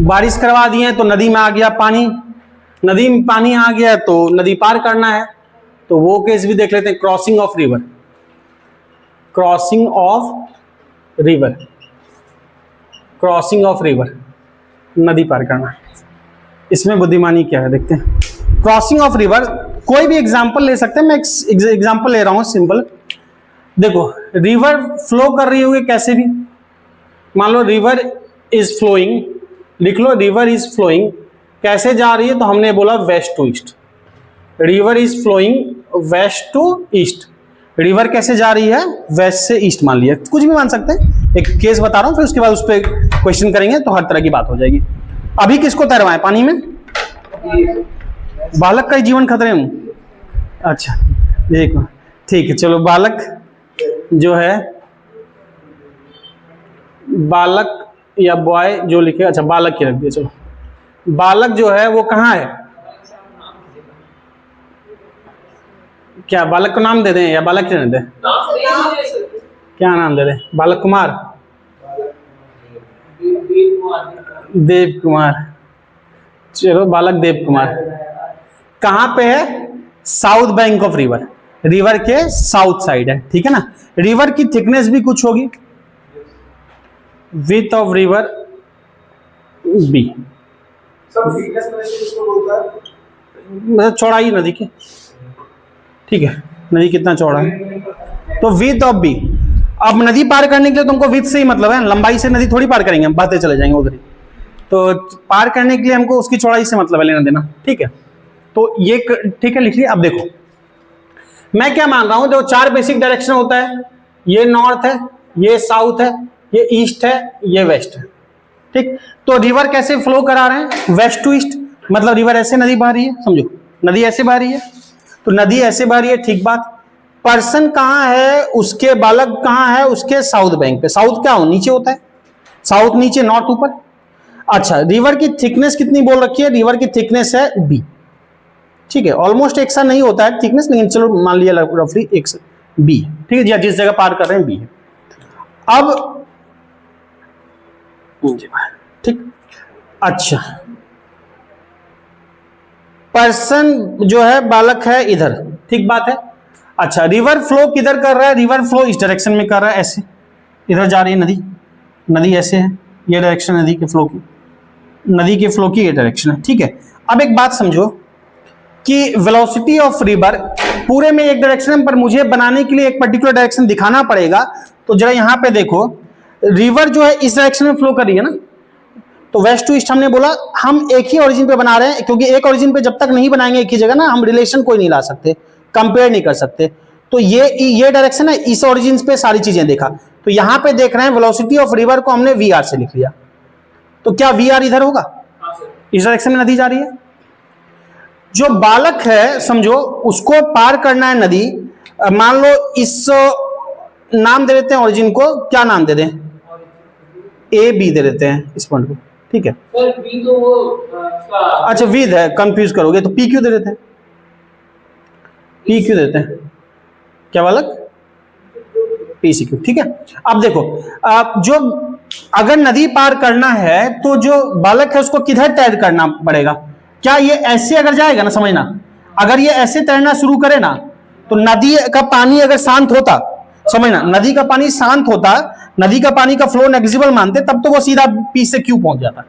बारिश करवा दिए तो नदी में आ गया पानी, नदी में पानी आ गया तो नदी पार करना है, तो वो केस भी देख लेते हैं। Crossing of river, crossing of river, crossing of river, नदी पार करना, इसमें बुद्धिमानी क्या है देखते हैं। क्रॉसिंग ऑफ रिवर कोई भी एग्जांपल ले सकते हैं, मैं एग्जांपल ले रहा हूं सिंपल। देखो रिवर फ्लो कर रही होगी कैसे भी, मान लो रिवर इज फ्लोइंग, लिख लो रिवर इज फ्लोइंग, कैसे जा रही है? तो हमने बोला west to east, river is flowing west to east. River कैसे जा रही है? वेस्ट से ईस्ट मान लिया, कुछ भी मान सकते हैं। एक केस बता रहा हूं, फिर उसके बाद उस पर क्वेश्चन करेंगे तो हर तरह की बात हो जाएगी। अभी किसको तैरवाएं पानी में? बालक का ही जीवन खतरे में। अच्छा देखो, ठीक है, चलो बालक जो है, बालक या बॉय जो लिखे, अच्छा बालक ही रख दिया, चलो बालक जो है वो कहाँ है? क्या बालक को नाम दे दें या बालक रहने दें? नाम दे दीजिए सर। क्या नाम दे दें? बालक कुमार, देव कुमार, चलो बालक देव कुमार। कहाँ पे है? South bank of river, river के साउथ साइड है, ठीक है ना। रिवर की थिकनेस भी कुछ होगी, विड्थ ऑफ रिवर बी, मतलब चौड़ाई नदी की, ठीक है, नदी कितना चौड़ा है, तो विड्थ ऑफ बी। अब नदी पार करने के लिए तुमको विड्थ से ही मतलब है, लंबाई से नदी थोड़ी पार करेंगे हम, बातें चले जाएंगे उधर ही। तो पार करने के लिए हमको उसकी चौड़ाई से मतलब है, लेना देना, ठीक है। तो ये ठीक है, लिख लिया। अब देखो मैं क्या मान रहा हूं, जो 4 बेसिक डायरेक्शन होता है, ये नॉर्थ है, ये साउथ है, ये ईस्ट है, ये वेस्ट है, ठीक। तो रिवर कैसे फ्लो करा रहे हैं? वेस्ट टू ईस्ट, मतलब रिवर ऐसे नदी बह रही है, समझो नदी ऐसे बह रही है, तो नदी ऐसे बह रही है, ठीक बात। पर्सन कहाँ है? उसके बालक कहाँ है? उसके साउथ बैंक पे। साउथ क्या हो? नीचे होता है, साउथ नीचे, नॉर्थ ऊपर। अच्छा, रिवर की थिकनेस कितनी बोल रखी है? रिवर की थिकनेस है बी, ठीक है। ऑलमोस्ट एक सा नहीं होता है थिकनेस, लेकिन चलो मान लिया रफली एक बी, ठीक है जी, जिस जगह पार कर रहे हैं बी है। अब ठीक, अच्छा, पर्सन जो है बालक है इधर, ठीक बात है। अच्छा, रिवर फ्लो किधर कर रहा है? रिवर फ्लो इस डायरेक्शन में कर रहा है, ऐसे इधर जा रही है नदी, नदी ऐसे है, ये डायरेक्शन नदी के फ्लो की, नदी के फ्लो की ये डायरेक्शन है, ठीक है। अब एक बात समझो कि वेलोसिटी ऑफ रिवर पूरे में एक डायरेक्शन है, पर मुझे बनाने के लिए एक पर्टिकुलर डायरेक्शन दिखाना पड़ेगा। तो जरा यहां पे देखो, रिवर जो है इस डायरेक्शन में फ्लो कर रही है ना, तो वेस्ट टू ईस्ट हमने बोला, हम एक ही ओरिजिन पे बना रहे हैं, क्योंकि एक ओरिजिन पे जब तक नहीं बनाएंगे एक ही जगह ना, हम रिलेशन कोई नहीं ला सकते, कंपेयर नहीं कर सकते। तो ये डायरेक्शन है, इस ओरिजिन पे सारी चीजें देखा। तो यहां पे देख रहे हैं वेलोसिटी ऑफ रिवर को हमने वी आर से लिख लिया, तो क्या वी आर इधर होगा? इस डायरेक्शन में नदी जा रही है, जो बालक है समझो उसको पार करना है नदी। मान लो इस नाम दे देते हैं ओरिजिन को, क्या नाम दे दें? ए बी दे देते हैं इस पॉइंट को, ठीक है। सर बी तो वो अच्छा विद है, कंफ्यूज करोगे तो पी क्यू दे देते हैं, पी क्यू देते हैं, क्या बालक? पी सी क्यू, ठीक है। अब देखो, जो अगर नदी पार करना है तो जो बालक है उसको किधर तैर करना पड़ेगा? क्या ये ऐसे अगर जाएगा ना, समझना, अगर ये ऐसे तैरना शुरू करे ना, तो नदी का पानी अगर शांत होता, समझना, नदी का पानी शांत होता, नदी का पानी का फ्लो नेग्लिजिबल मानते, तब तो वो सीधा पी से क्यू पहुंच जाता,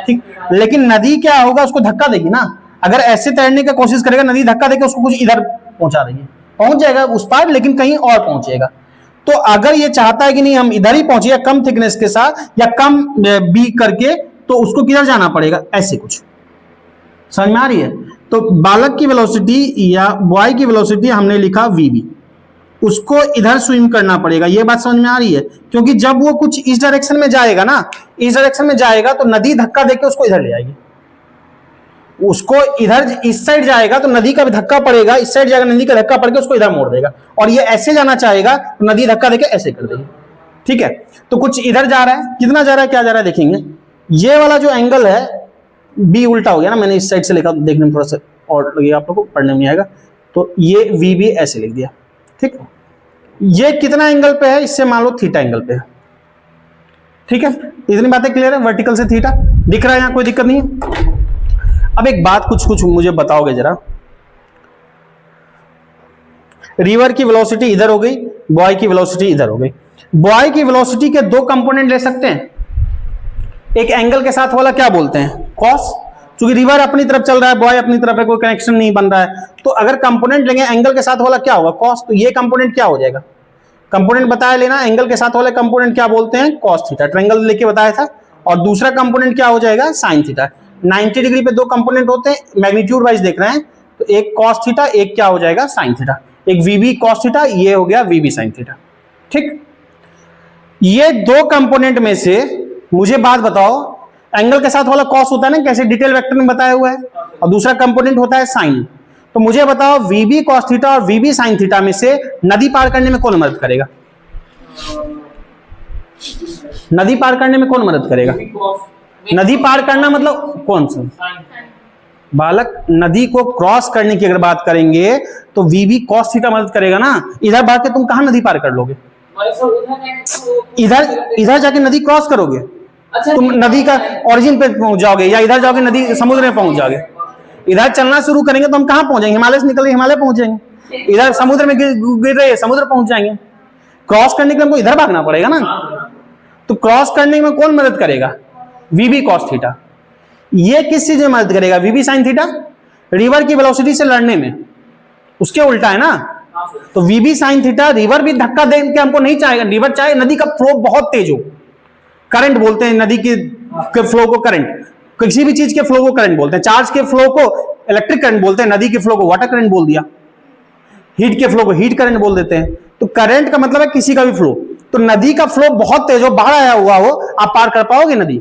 ठीक। लेकिन नदी क्या होगा, उसको धक्का देगी ना। अगर ऐसे तैरने की कोशिश करेगा, नदी धक्का देकर उसको कुछ इधर पहुंचा रही है, पहुंच जाएगा उस पार, लेकिन कहीं और पहुंचेगा। तो अगर ये चाहता है कि नहीं हम इधर ही पहुंचे, कम थिकनेस के साथ या कम बी करके, तो उसको किधर जाना पड़ेगा? ऐसे कुछ, समझ में आ रही है? तो बालक की वेलोसिटी या बॉय की वेलोसिटी हमने लिखा वीबी, उसको इधर स्विम करना पड़ेगा, ये बात समझ में आ रही है? क्योंकि जब वो कुछ इस डायरेक्शन में जाएगा ना, इस डायरेक्शन में जाएगा, तो नदी धक्का देके उसको इधर ले आएगी, उसको इधर इस साइड जाएगा तो नदी का भी धक्का पड़ेगा, इस साइड जाएगा नदी का धक्का पड़ के उसको इधर मोड़ देगा, और ये ऐसे जाना चाहेगा तो नदी धक्का देके ऐसे कर देगी, ठीक है। तो कुछ इधर जा रहा है, कितना जा रहा है, क्या जा रहा है देखेंगे। ये वाला जो एंगल है बी उल्टा हो गया ना, मैंने इस साइड से लिखा, देखने में थोड़ा सा और लगे आप लोगों को, पढ़ने में आएगा। तो ये वी बी ऐसे लिख दिया, ठीक। ये कितना एंगल पे है? इससे मान लो थीटा एंगल पे है, ठीक है। इतनी बातें क्लियर है? वर्टिकल से थीटा दिख रहा है, यहां कोई दिक्कत नहीं है। अब एक बात कुछ मुझे बताओगे जरा, रिवर की वेलोसिटी इधर हो गई, बॉय की वेलोसिटी इधर हो गई। बॉय की वेलोसिटी के दो कंपोनेंट ले सकते हैं, एक एंगल के साथ वाला क्या बोलते हैं? कॉस, क्योंकि रिवर अपनी तरफ चल रहा है, बॉय अपनी तरफ है, कोई कनेक्शन नहीं बन रहा है। तो अगर कंपोनेंट लेंगे एंगल के साथ वाला क्या होगा? कॉस। तो ये कंपोनेंट क्या हो जाएगा? कंपोनेंट बताया लेना, एंगल के साथ वाले कंपोनेंट क्या बोलते हैं? कॉस थीटा, ट्रायंगल लेके बताया था। और दूसरा कंपोनेंट क्या हो जाएगा? Sine theta. 90 डिग्री पे दो कंपोनेंट होते हैं, मैग्नीट्यूड वाइज देख रहे हैं, तो एक कॉस थीटा, एक क्या हो जाएगा? Sine theta. एक वीबी कॉस थीटा, ये हो गया वीबी साइन थीटा, ठीक। ये दो कंपोनेंट में से मुझे बात बताओ, एंगल के साथ वाला कॉस होता है ना, कैसे डिटेल वेक्टर में बताया हुआ है, और दूसरा कंपोनेंट होता है साइन। तो मुझे बताओ वीबी कॉस थीटा और वीबी साइन थीटा में से नदी पार करने में कौन मदद करेगा? नदी पार करने में कौन मदद करेगा? नदी पार करना मतलब कौन सा बालक, नदी को क्रॉस करने की अगर बात करेंगे तो वीबी कॉस थीटा मदद करेगा ना। इधर भाग के तुम कहां नदी पार कर लोगे? इधर जाके नदी क्रॉस करोगे। अच्छा, तुम नदी का ओरिजिन पे पहुंच जाओगे, या इधर जाओगे नदी समुद्र में पहुंच जाओगे। इधर चलना शुरू करेंगे तो हम कहां पहुंचेंगे? हिमालय से निकल के हिमालय पहुंच जाएंगे। इधर समुद्र में गिर रहे समुद्र पहुंच जाएंगे। क्रॉस करने के लिए हमको इधर भागना पड़ेगा ना। तो क्रॉस करने में कौन मदद करेगा? वीबी कॉस थीटा। ये किस चीज में मदद करेगा? वीबी साइन थीटा रिवर की वेलोसिटी से लड़ने में, उसके उल्टा है ना। तो वीबी साइन थीटा, रिवर भी धक्का दे के हमको नहीं चाहेगा। रिवर चाहे नदी का फ्लो बहुत तेज हो, करंट बोलते हैं नदी के फ्लो को करंट, किसी भी चीज के फ्लो को करंट बोलते हैं। चार्ज के फ्लो को इलेक्ट्रिक करंट बोलते हैं, नदी के फ्लो को वाटर करंट बोल दिया, हीट के फ्लो को हीट करंट बोल देते हैं। तो करंट का मतलब है किसी का भी फ्लो। तो नदी का फ्लो बहुत तेज हो, बाढ़ आया हुआ हो, आप पार कर पाओगे नदी?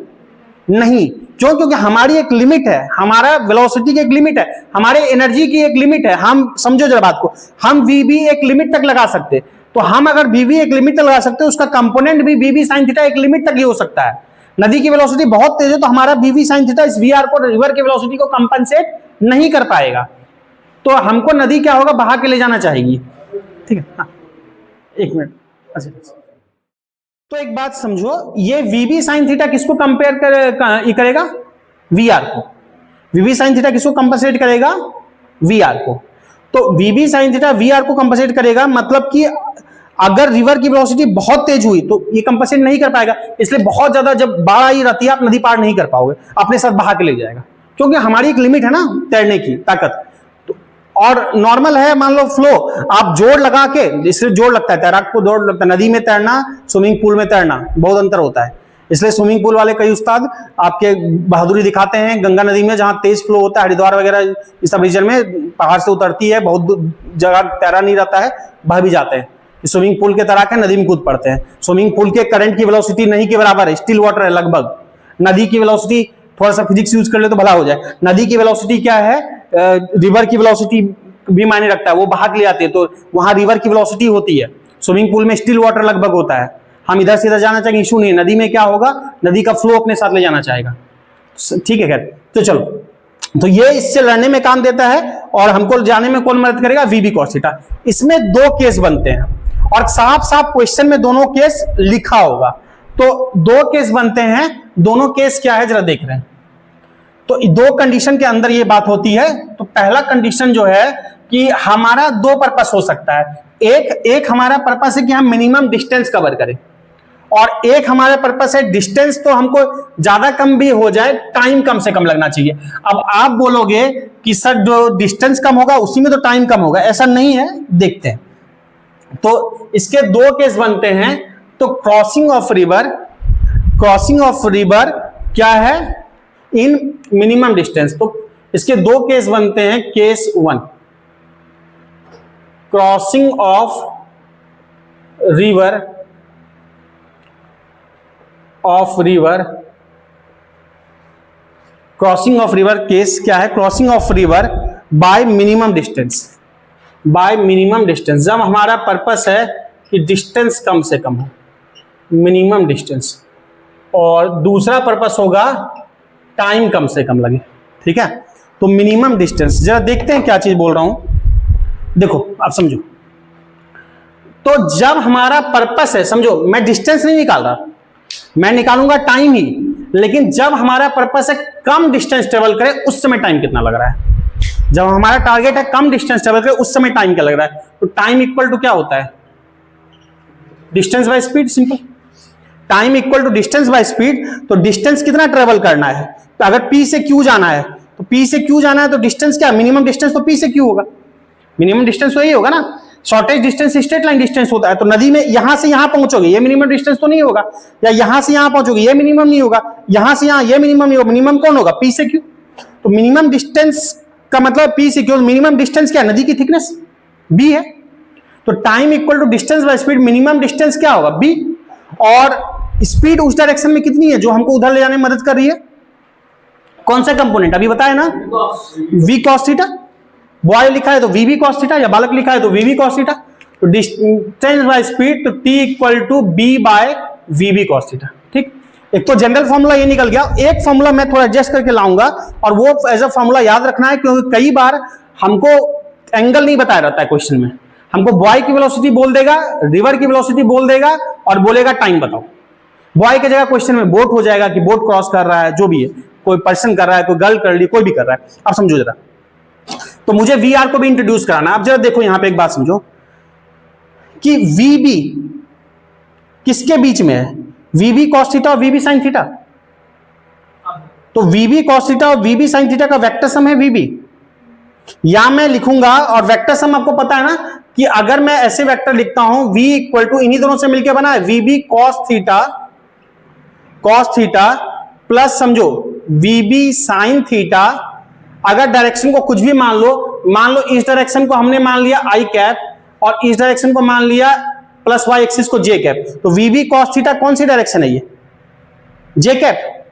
नहीं। क्यों? क्योंकि हमारी एक लिमिट है, हमारा वेलोसिटी की एक लिमिट है, हमारे एनर्जी की एक लिमिट है। हम समझो जरा बात को, हम वीबी एक लिमिट तक लगा सकते। तो हम अगर वीबी एक लिमिट तक लगा सकते, उसका कंपोनेंट भी वीबी साइन थीटा एक लिमिट तक ही हो सकता है। नदी की वेलोसिटी बहुत तेज है तो हमारा वीबी साइन थीटा इस वीआर को, रिवर की वेलोसिटी को कंपनसेट नहीं कर पाएगा। तो हमको नदी क्या होगा? बहा के ले जाना चाहेगी। ठीक है, हाँ एक मिनट। अच्छा, तो एक बात समझो, ये वीबी साइन थीटा किसको कंपेयर करेगा? वीआर को। वीबी साइन थीटा किसको कंपनसेट करेगा? वीआर को। तो वीबी साइन थीटा वीआर को कंपनसेट करेगा, मतलब कि अगर रिवर की वेलोसिटी बहुत तेज हुई तो ये कंपनसेट नहीं कर पाएगा। इसलिए बहुत ज्यादा जब बाढ़ आई रहती है, आप नदी पार नहीं कर पाओगे, अपने साथ बहा के ले जाएगा, क्योंकि हमारी एक लिमिट है ना तैरने की ताकत। और नॉर्मल है, मान लो फ्लो, आप जोड़ लगा के, जिससे जोड़ लगता है, तैराक को जोड़ लगता है। नदी में तैरना, स्विमिंग पूल में तैरना बहुत अंतर होता है। इसलिए स्विमिंग पूल वाले कई उस्ताद आपके बहादुरी दिखाते हैं गंगा नदी में, जहां तेज फ्लो होता है, हरिद्वार वगैरह इस सब रीजन में पहाड़ से उतरती है, बहुत जगह तैरा नहीं रहता है, बह भी जाते हैं। स्विमिंग पूल के तैराक है, नदी में कूद पड़ते हैं। स्विमिंग पूल के करंट की वेलोसिटी नहीं के बराबर है, स्टिल वाटर है लगभग। नदी की वेलोसिटी, थोड़ा सा फिजिक्स यूज कर ले तो भला हो जाए, नदी की वेलोसिटी क्या है? रिवर की वेलोसिटी भी मायने रखता है, वो बहा के ले आती है, तो वहां रिवर की वेलोसिटी होती है। स्विमिंग पूल में स्टिल वाटर लगभग होता है, हम इधर से इधर जाना चाहेंगे, इशू नहीं है। नदी में क्या होगा? नदी का फ्लो अपने साथ ले जाना चाहेगा। ठीक है, खैर तो चलो, तो ये इससे लड़ने में काम देता है और हमको जाने में कौन मदद करेगा? वीबी कॉस थीटा। इसमें दो केस बनते हैं और साफ साफ क्वेश्चन में दोनों केस लिखा होगा। तो दो केस बनते हैं, दोनों केस क्या है जरा देख रहे हैं। तो दो कंडीशन के अंदर ये बात होती है। तो पहला कंडीशन जो है कि हमारा दो पर्पस हो सकता है। एक हमारा पर्पस है कि हम मिनिमम डिस्टेंस कवर करें, और एक हमारा पर्पस है डिस्टेंस तो हमको ज्यादा कम भी हो जाए, टाइम कम से कम लगना चाहिए। अब आप बोलोगे कि सर जो डिस्टेंस कम होगा उसी में तो टाइम कम होगा, ऐसा नहीं है, देखते हैं। तो इसके दो केस बनते हैं। तो क्रॉसिंग ऑफ रिवर क्या है? इन मिनिमम डिस्टेंस। तो इसके दो केस बनते हैं। Case 1, crossing of river crossing of river case क्या है? Crossing of river bye minimum distance. जब हमारा पर्पस है कि डिस्टेंस कम से कम हो, मिनिमम डिस्टेंस, और दूसरा पर्पस होगा टाइम कम से कम लगे। ठीक है, तो मिनिमम डिस्टेंस जरा देखते हैं क्या चीज बोल रहा हूं। देखो आप समझो, तो जब हमारा पर्पस है, समझो मैं डिस्टेंस नहीं निकाल रहा, मैं निकालूंगा टाइम ही, लेकिन जब हमारा पर्पस है कम डिस्टेंस ट्रेवल करे, उस समय टाइम कितना लग रहा है। जब हमारा टारगेट है कम डिस्टेंस ट्रेवल करे, उस समय टाइम क्या लग रहा है। तो टाइम इक्वल टू क्या होता है? Distance by speed. Simple, time equal to distance by speed. तो डिस्टेंस कितना ट्रेवल करना है? तो अगर P से Q जाना है, तो P से Q जाना है तो डिस्टेंस क्या? मिनिमम डिस्टेंस तो P से Q होगा, मिनिमम डिस्टेंस तो यही होगा ना। Shortage distance straight line distance होता है। तो नदी में यहां से यहां पहुंचोगे, ये मिनिमम डिस्टेंस तो नहीं होगा, या यहां से यहां पहुंचोगे, ये मिनिमम नहीं होगा, यहां से यहां ये मिनिमम नहीं होगा। मिनिमम कौन होगा? P से Q। तो मिनिमम डिस्टेंस का मतलब P से Q। मिनिमम डिस्टेंस क्या? नदी की थिकनेस B है। तो time equal to distance by speed, minimum distance क्या होगा? B। और स्पीड उस डायरेक्शन में कितनी है जो हमको उधर ले जाने में मदद कर रही है? कौन सा कंपोनेंट अभी बताया ना? V cos theta. बॉय लिखा है तो VB cos थीटा, या बालक लिखा है तो VB cos थीटा। तो डिस्टेंस बाय स्पीड, तो T equal to B by VB cos theta. ठीक, एक तो जनरल फॉर्मूला ये निकल गया, एक फॉर्मूला मैं थोड़ा एडजस्ट करके लाऊंगा, और वो एज अ फॉर्मूला याद रखना है, क्योंकि कई बार हमको एंगल नहीं बताया रहता है क्वेश्चन में। हमको बॉय की वेलोसिटी बोल देगा, रिवर की वेलोसिटी बोल देगा, और बोलेगा टाइम बताओ। बॉय की जगह क्वेश्चन में बोट हो जाएगा कि बोट क्रॉस कर रहा है, जो भी है, कोई पर्सन कर रहा है, कोई गर्ल कर रही है, कोई भी कर रहा है। अब समझो जरा, तो मुझे वी आर को भी इंट्रोड्यूस कराना। अब जरा देखो यहां पे एक बात समझो कि वी बी किसके बीच में है, वी बी कॉस थीटा और वी बी साइन थीटा। तो वी बी कॉस थीटा और वी बी साइन थीटा का वेक्टर सम है वी बी। या मैं लिखूंगा, और वेक्टर सम आपको पता है ना कि अगर मैं ऐसे वेक्टर लिखता हूं, v इक्वल टू इन्हीं दोनों से मिलकर बना है V B cos theta plus समझो वी बी साइन थीटा। अगर डायरेक्शन को कुछ भी मान लो इस डायरेक्शन को हमने मान लिया आई कैप, और इस डायरेक्शन को मान लिया प्लस वाई एक्सिस को जे कैप। तो वी बी कॉस थीटा कौन सी डायरेक्शन है, ये J cap.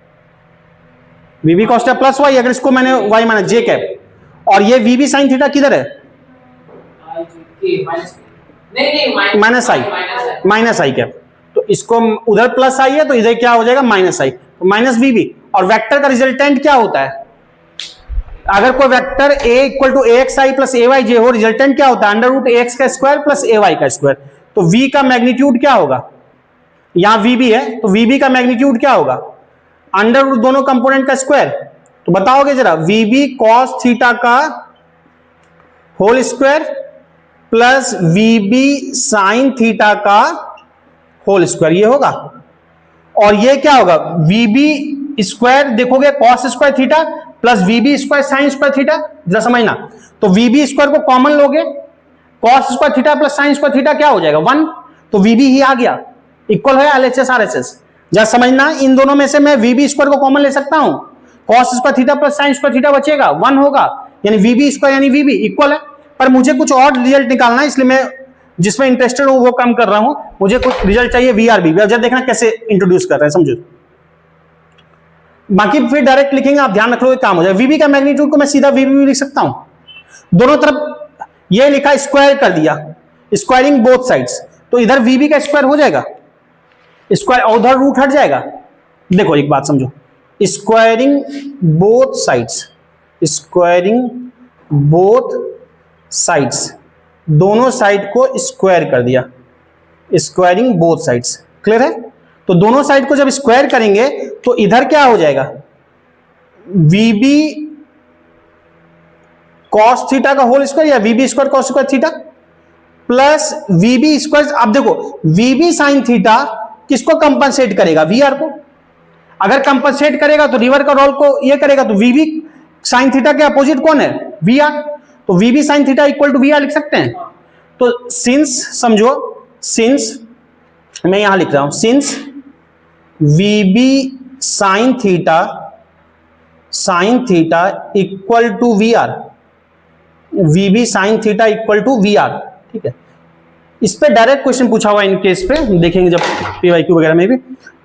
V B cos theta plus Y, अगर इसको मैंने वाई माना जे कैप, और ये वी बी साइन थीटा किधर है, माइनस आई कैप। तो इसको उधर प्लस आई है तो इधर क्या हो जाएगा माइनस आई, तो माइनस वी बी। और वेक्टर का रिजल्टेंट क्या होता है, अगर कोई vector a equal to X I plus A Y J हो, रिजल्टेंट क्या होता है अंडर रूट एक्स का स्क्वायर प्लस ए वाई का स्क्वायर। तो v का मैग्नीट्यूड क्या होगा, यहां vb है तो vb का मैग्नीट्यूड क्या होगा, अंडर रूट दोनों कंपोनेंट का स्क्वायर। तो बताओगे जरा, vb cos थीटा का whole square plus vb sin theta का होल स्क्वायर, ये होगा। और ये क्या होगा, vb स्क्वायर देखोगे cos square theta plus vb square sin square theta, जरा समझना। तो vb स्क्वायर को कॉमन लोगे, cos square theta plus sin square theta क्या हो जाएगा 1, तो vb ही आ गया, इक्वल है LHS RHS। जरा समझना, इन दोनों में से मैं vb स्क्वायर को कॉमन ले सकता हूं, cos square theta plus sin square theta बचेगा 1 होगा, यानी vb स्क्वायर यानी vb इक्वल है। पर मुझे कुछ और रिजल्ट निकालना है, इसलिए मैं जिसमें इंटरेस्टेड हूं वो काम कर रहा हूं। मुझे कुछ रिजल्ट चाहिए VRB, जरा देखना कैसे इंट्रोड्यूस कर रहे हैं, समझो। बाकी फिर डायरेक्ट लिखेंगे, आप ध्यान रख लो काम हो जाए। वीबी का मैग्नीट्यूड को मैं सीधा वीबी लिख सकता हूं, दोनों तरफ ये लिखा स्क्वायर कर दिया, स्क्वायरिंग बोथ साइड्स, तो इधर वीबी का स्क्वायर हो जाएगा, स्क्वायर उधर रूट हट जाएगा। देखो एक बात समझो, squaring both sides, squaring both sides, दोनों साइड को स्क्वायर कर दिया, स्क्वायरिंग बोथ साइड्स, क्लियर है। तो दोनों साइड को जब स्क्वायर करेंगे तो इधर क्या हो जाएगा, वीबी कॉस थीटा का होल स्क्वायर या V B square cos square theta plus V B square. अब देखो वीबी साइन थीटा किसको कंपनसेट करेगा, वीआर को। अगर कंपनसेट करेगा तो रिवर का रोल को ये करेगा, तो वीबी साइन थीटा के अपोजिट कौन है, वीआर। तो V B sine theta equal to V R लिख सकते हैं। तो सिंस समझो, सिंस मैं यहां लिख रहा हूं, since V B sine theta equal to V R, V B sine theta equal to V R, ठीक है। इस पे डायरेक्ट क्वेश्चन पूछा हुआ इन केस पे, देखेंगे जब पीवाईक्यू वगैरह में भी।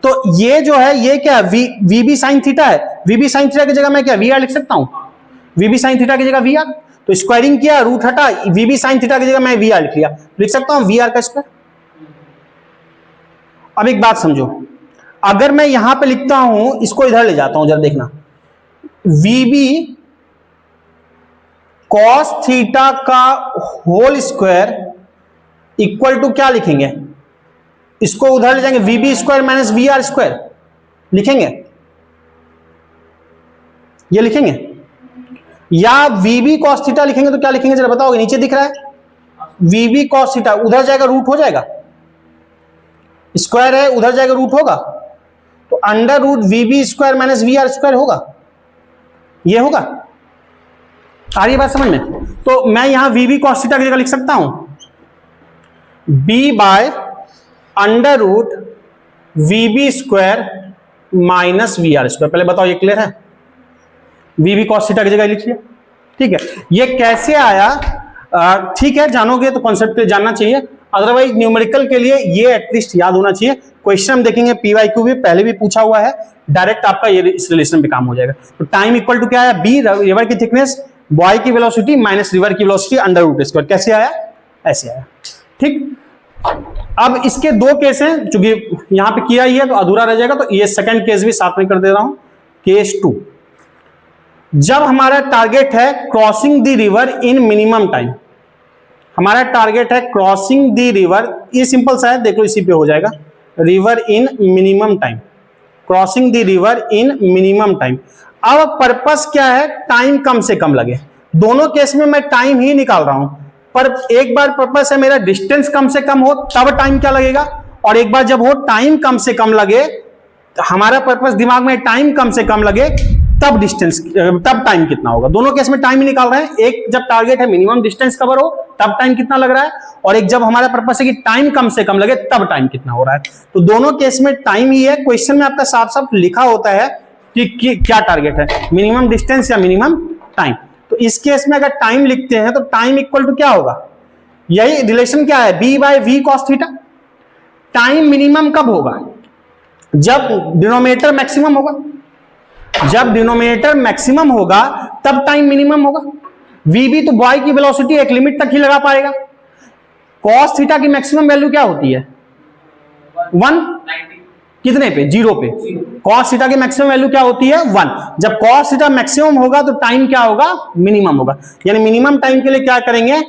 तो ये जो है ये क्या है, वीबी साइन थीटा है, वीबी साइन थीटा की जगह मैं क्या वीआर लिख सकता हूं, वीबी साइन थीटा की जगह वीआर। तो स्क्वायरिंग किया, रूट हटा, वीबी साइन थीटा की जगह मैं वीआर लिख लिया, लिख सकता हूं वीआर का स्क्वायर। अब एक बात समझो, अगर मैं यहां पे लिखता हूं, इसको इधर ले जाता हूं, जरा देखना, वीबी कॉस थीटा का होल स्क्वायर इक्वल टू क्या लिखेंगे, इसको उधर ले जाएंगे, वीबी स्क्वायर माइनस वीआर स्क्वायर लिखेंगे, ये लिखेंगे, या वीबी कॉस थीटा लिखेंगे तो क्या लिखेंगे जरा बताओगे, नीचे दिख रहा है वीबी कॉस थीटा, उधर जाएगा रूट हो जाएगा, स्क्वायर है उधर जाएगा रूट होगा, तो under root V B square minus V R square होगा, ये होगा। आ रही है बात समझ में। तो मैं यहां वीबी कॉस थीटा की जगह लिख सकता हूं B by under root V B square minus V R square. पहले बताओ ये क्लियर है, वीबी कॉस थीटा की जगह लिखिए, ठीक है। ये कैसे आया, ठीक है, जानोगे तो कॉन्सेप्ट जानना चाहिए, अदरवाइज न्यूमेरिकल के लिए ये एटलीस्ट याद होना चाहिए। क्वेश्चन हम देखेंगे पीवाईक्यू भी पहले भी पूछा हुआ है, डायरेक्ट आपका ये इस रिलेशन पे काम हो जाएगा। तो टाइम इक्वल टू क्या है, बी रिवर की थिकनेस, बॉय की वेलोसिटी माइनस रिवर की वेलोसिटी अंडर रूट स्क्वायर। कैसे आया, ऐसे आया, ठीक। अब इसके दो केस हैं, चूंकि यहां पे किया ही है तो अधूरा रह जाएगा, तो ये सेकंड केस भी साथ में कर दे रहा हूं। केस 2, जब हमारा टारगेट है crossing the river in minimum time, हमारा टारगेट है क्रॉसिंग द रिवर, ये सिंपल सा है, देख लो इसी पे हो जाएगा, river in minimum time, crossing the river in minimum time. अब पर्पस क्या है, टाइम कम से कम लगे। दोनों केस में मैं टाइम ही निकाल रहा हूं, पर एक बार पर्पस है मेरा डिस्टेंस कम से कम हो तब टाइम क्या लगेगा, और एक बार जब हो टाइम कम से कम लगे, हमारा पर्पस दिमाग में टाइम कम से कम लगे तब डिस्टेंस, तब टाइम कितना होगा। दोनों केस में टाइम ही निकाल रहे हैं, एक जब टारगेट है मिनिमम डिस्टेंस कवर हो तब टाइम कितना लग रहा है, और एक जब हमारा पर्पस है कि टाइम कम से कम लगे तब टाइम कितना हो रहा है। तो दोनों केस में टाइम ही है। क्वेश्चन में आपका साफ साफ लिखा होता है कि क्या टारगेट है, मिनिमम डिस्टेंस या मिनिमम टाइम। तो इस केस में अगर टाइम लिखते हैं तो टाइम इक्वल टू क्या होगा, यही रिलेशन क्या है, b by v cos theta. Time minimum कब होगा, जब डिनोमिनेटर मैक्सिमम होगा, जब डिनोमिनेटर मैक्सिमम होगा तब टाइम मिनिमम होगा। v भी तो बॉय की वेलोसिटी एक लिमिट तक ही लगा पाएगा। cos थीटा की मैक्सिमम वैल्यू क्या होती है, 1, कितने पे, 0 पे। cos थीटा की मैक्सिमम वैल्यू क्या होती है, 1। जब cos थीटा मैक्सिमम होगा तो टाइम क्या होगा, मिनिमम होगा। यानी मिनिमम टाइम के लिए क्या करेंगे,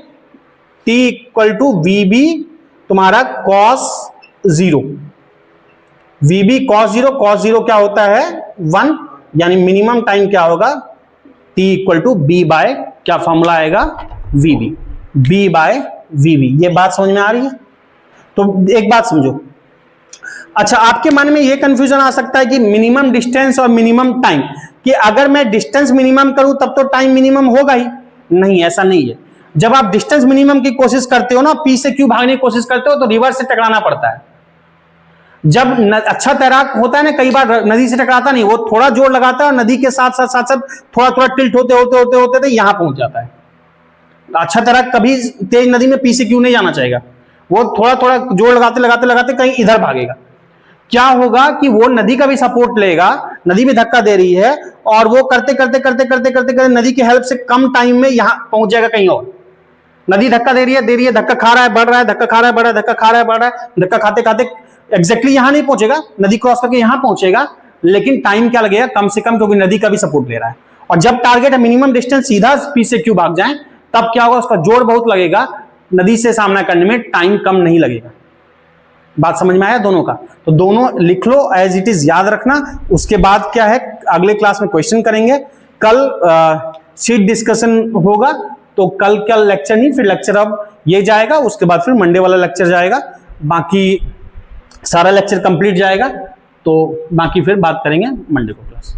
t इक्वल टू VB तुम्हारा cos 0, VB cos 0 क्या होता है 1, यानी मिनिमम टाइम क्या होगा, t equal to B by, क्या फॉर्मूला आएगा, VB, B बाय VB। ये बात समझ में आ रही है। तो एक बात समझो, अच्छा आपके मन में यह कंफ्यूजन आ सकता है कि मिनिमम डिस्टेंस और मिनिमम टाइम, कि अगर मैं डिस्टेंस मिनिमम करूं तब तो टाइम मिनिमम होगा ही। नहीं, ऐसा नहीं है। जब आप डिस्टेंस मिनिमम की कोशिश करते हो ना, पी से क्यू भागने की कोशिश करते हो तो रिवर से टकराना पड़ता है। जब अच्छा तैराक होता है ना, कई बार नदी से टकराता नहीं, वो थोड़ा जोर लगाता है और नदी के साथ साथ साथ साथ थोड़ा थोड़ा टिल्ट होते होते होते होते तो यहां पहुंच जाता है। अच्छा तैराक कभी तेज नदी में पी से क्यू नहीं जाना चाहेगा, वो थोड़ा थोड़ा जोर लगाते लगाते लगाते कहीं इधर भागेगा। क्या होगा कि वो नदी का भी सपोर्ट लेगा, नदी भी धक्का दे रही है, और वो करते करते करते करते करते करते नदी की हेल्प से कम टाइम में यहां पहुंच जाएगा कहीं और। नदी धक्का दे रही है, धक्का खा रहा है, बढ़ रहा है, धक्का खा रहा है, बढ़ रहा है, धक्का खा रहा है, बढ़ रहा है, धक्का खाते खाते एग्जैक्टली यहां नहीं पहुंचेगा, नदी क्रॉस करके यहां पहुंचेगा, लेकिन टाइम क्या लगेगा, कम से कम, क्योंकि नदी का भी सपोर्ट ले रहा है। और जब टारगेट है मिनिमम डिस्टेंस सीधा पी से क्यू भाग जाए, तब क्या होगा, उसका जोर बहुत लगेगा, नदी से सामना करने में टाइम कम नहीं लगेगा। बात समझ में आया दोनों का। तो दोनों लिख लो एज इट इज, याद रखना। उसके बाद क्या है, अगले क्लास में क्वेश्चन करेंगे। कल सीट डिस्कशन होगा, तो कल लेक्चर नहीं, फिर लेक्चर अब ये जाएगा, उसके बाद फिर मंडे वाला लेक्चर जाएगा, बाकी सारा लेक्चर कंप्लीट जाएगा, तो बाकी फिर बात करेंगे मंडे को क्लास।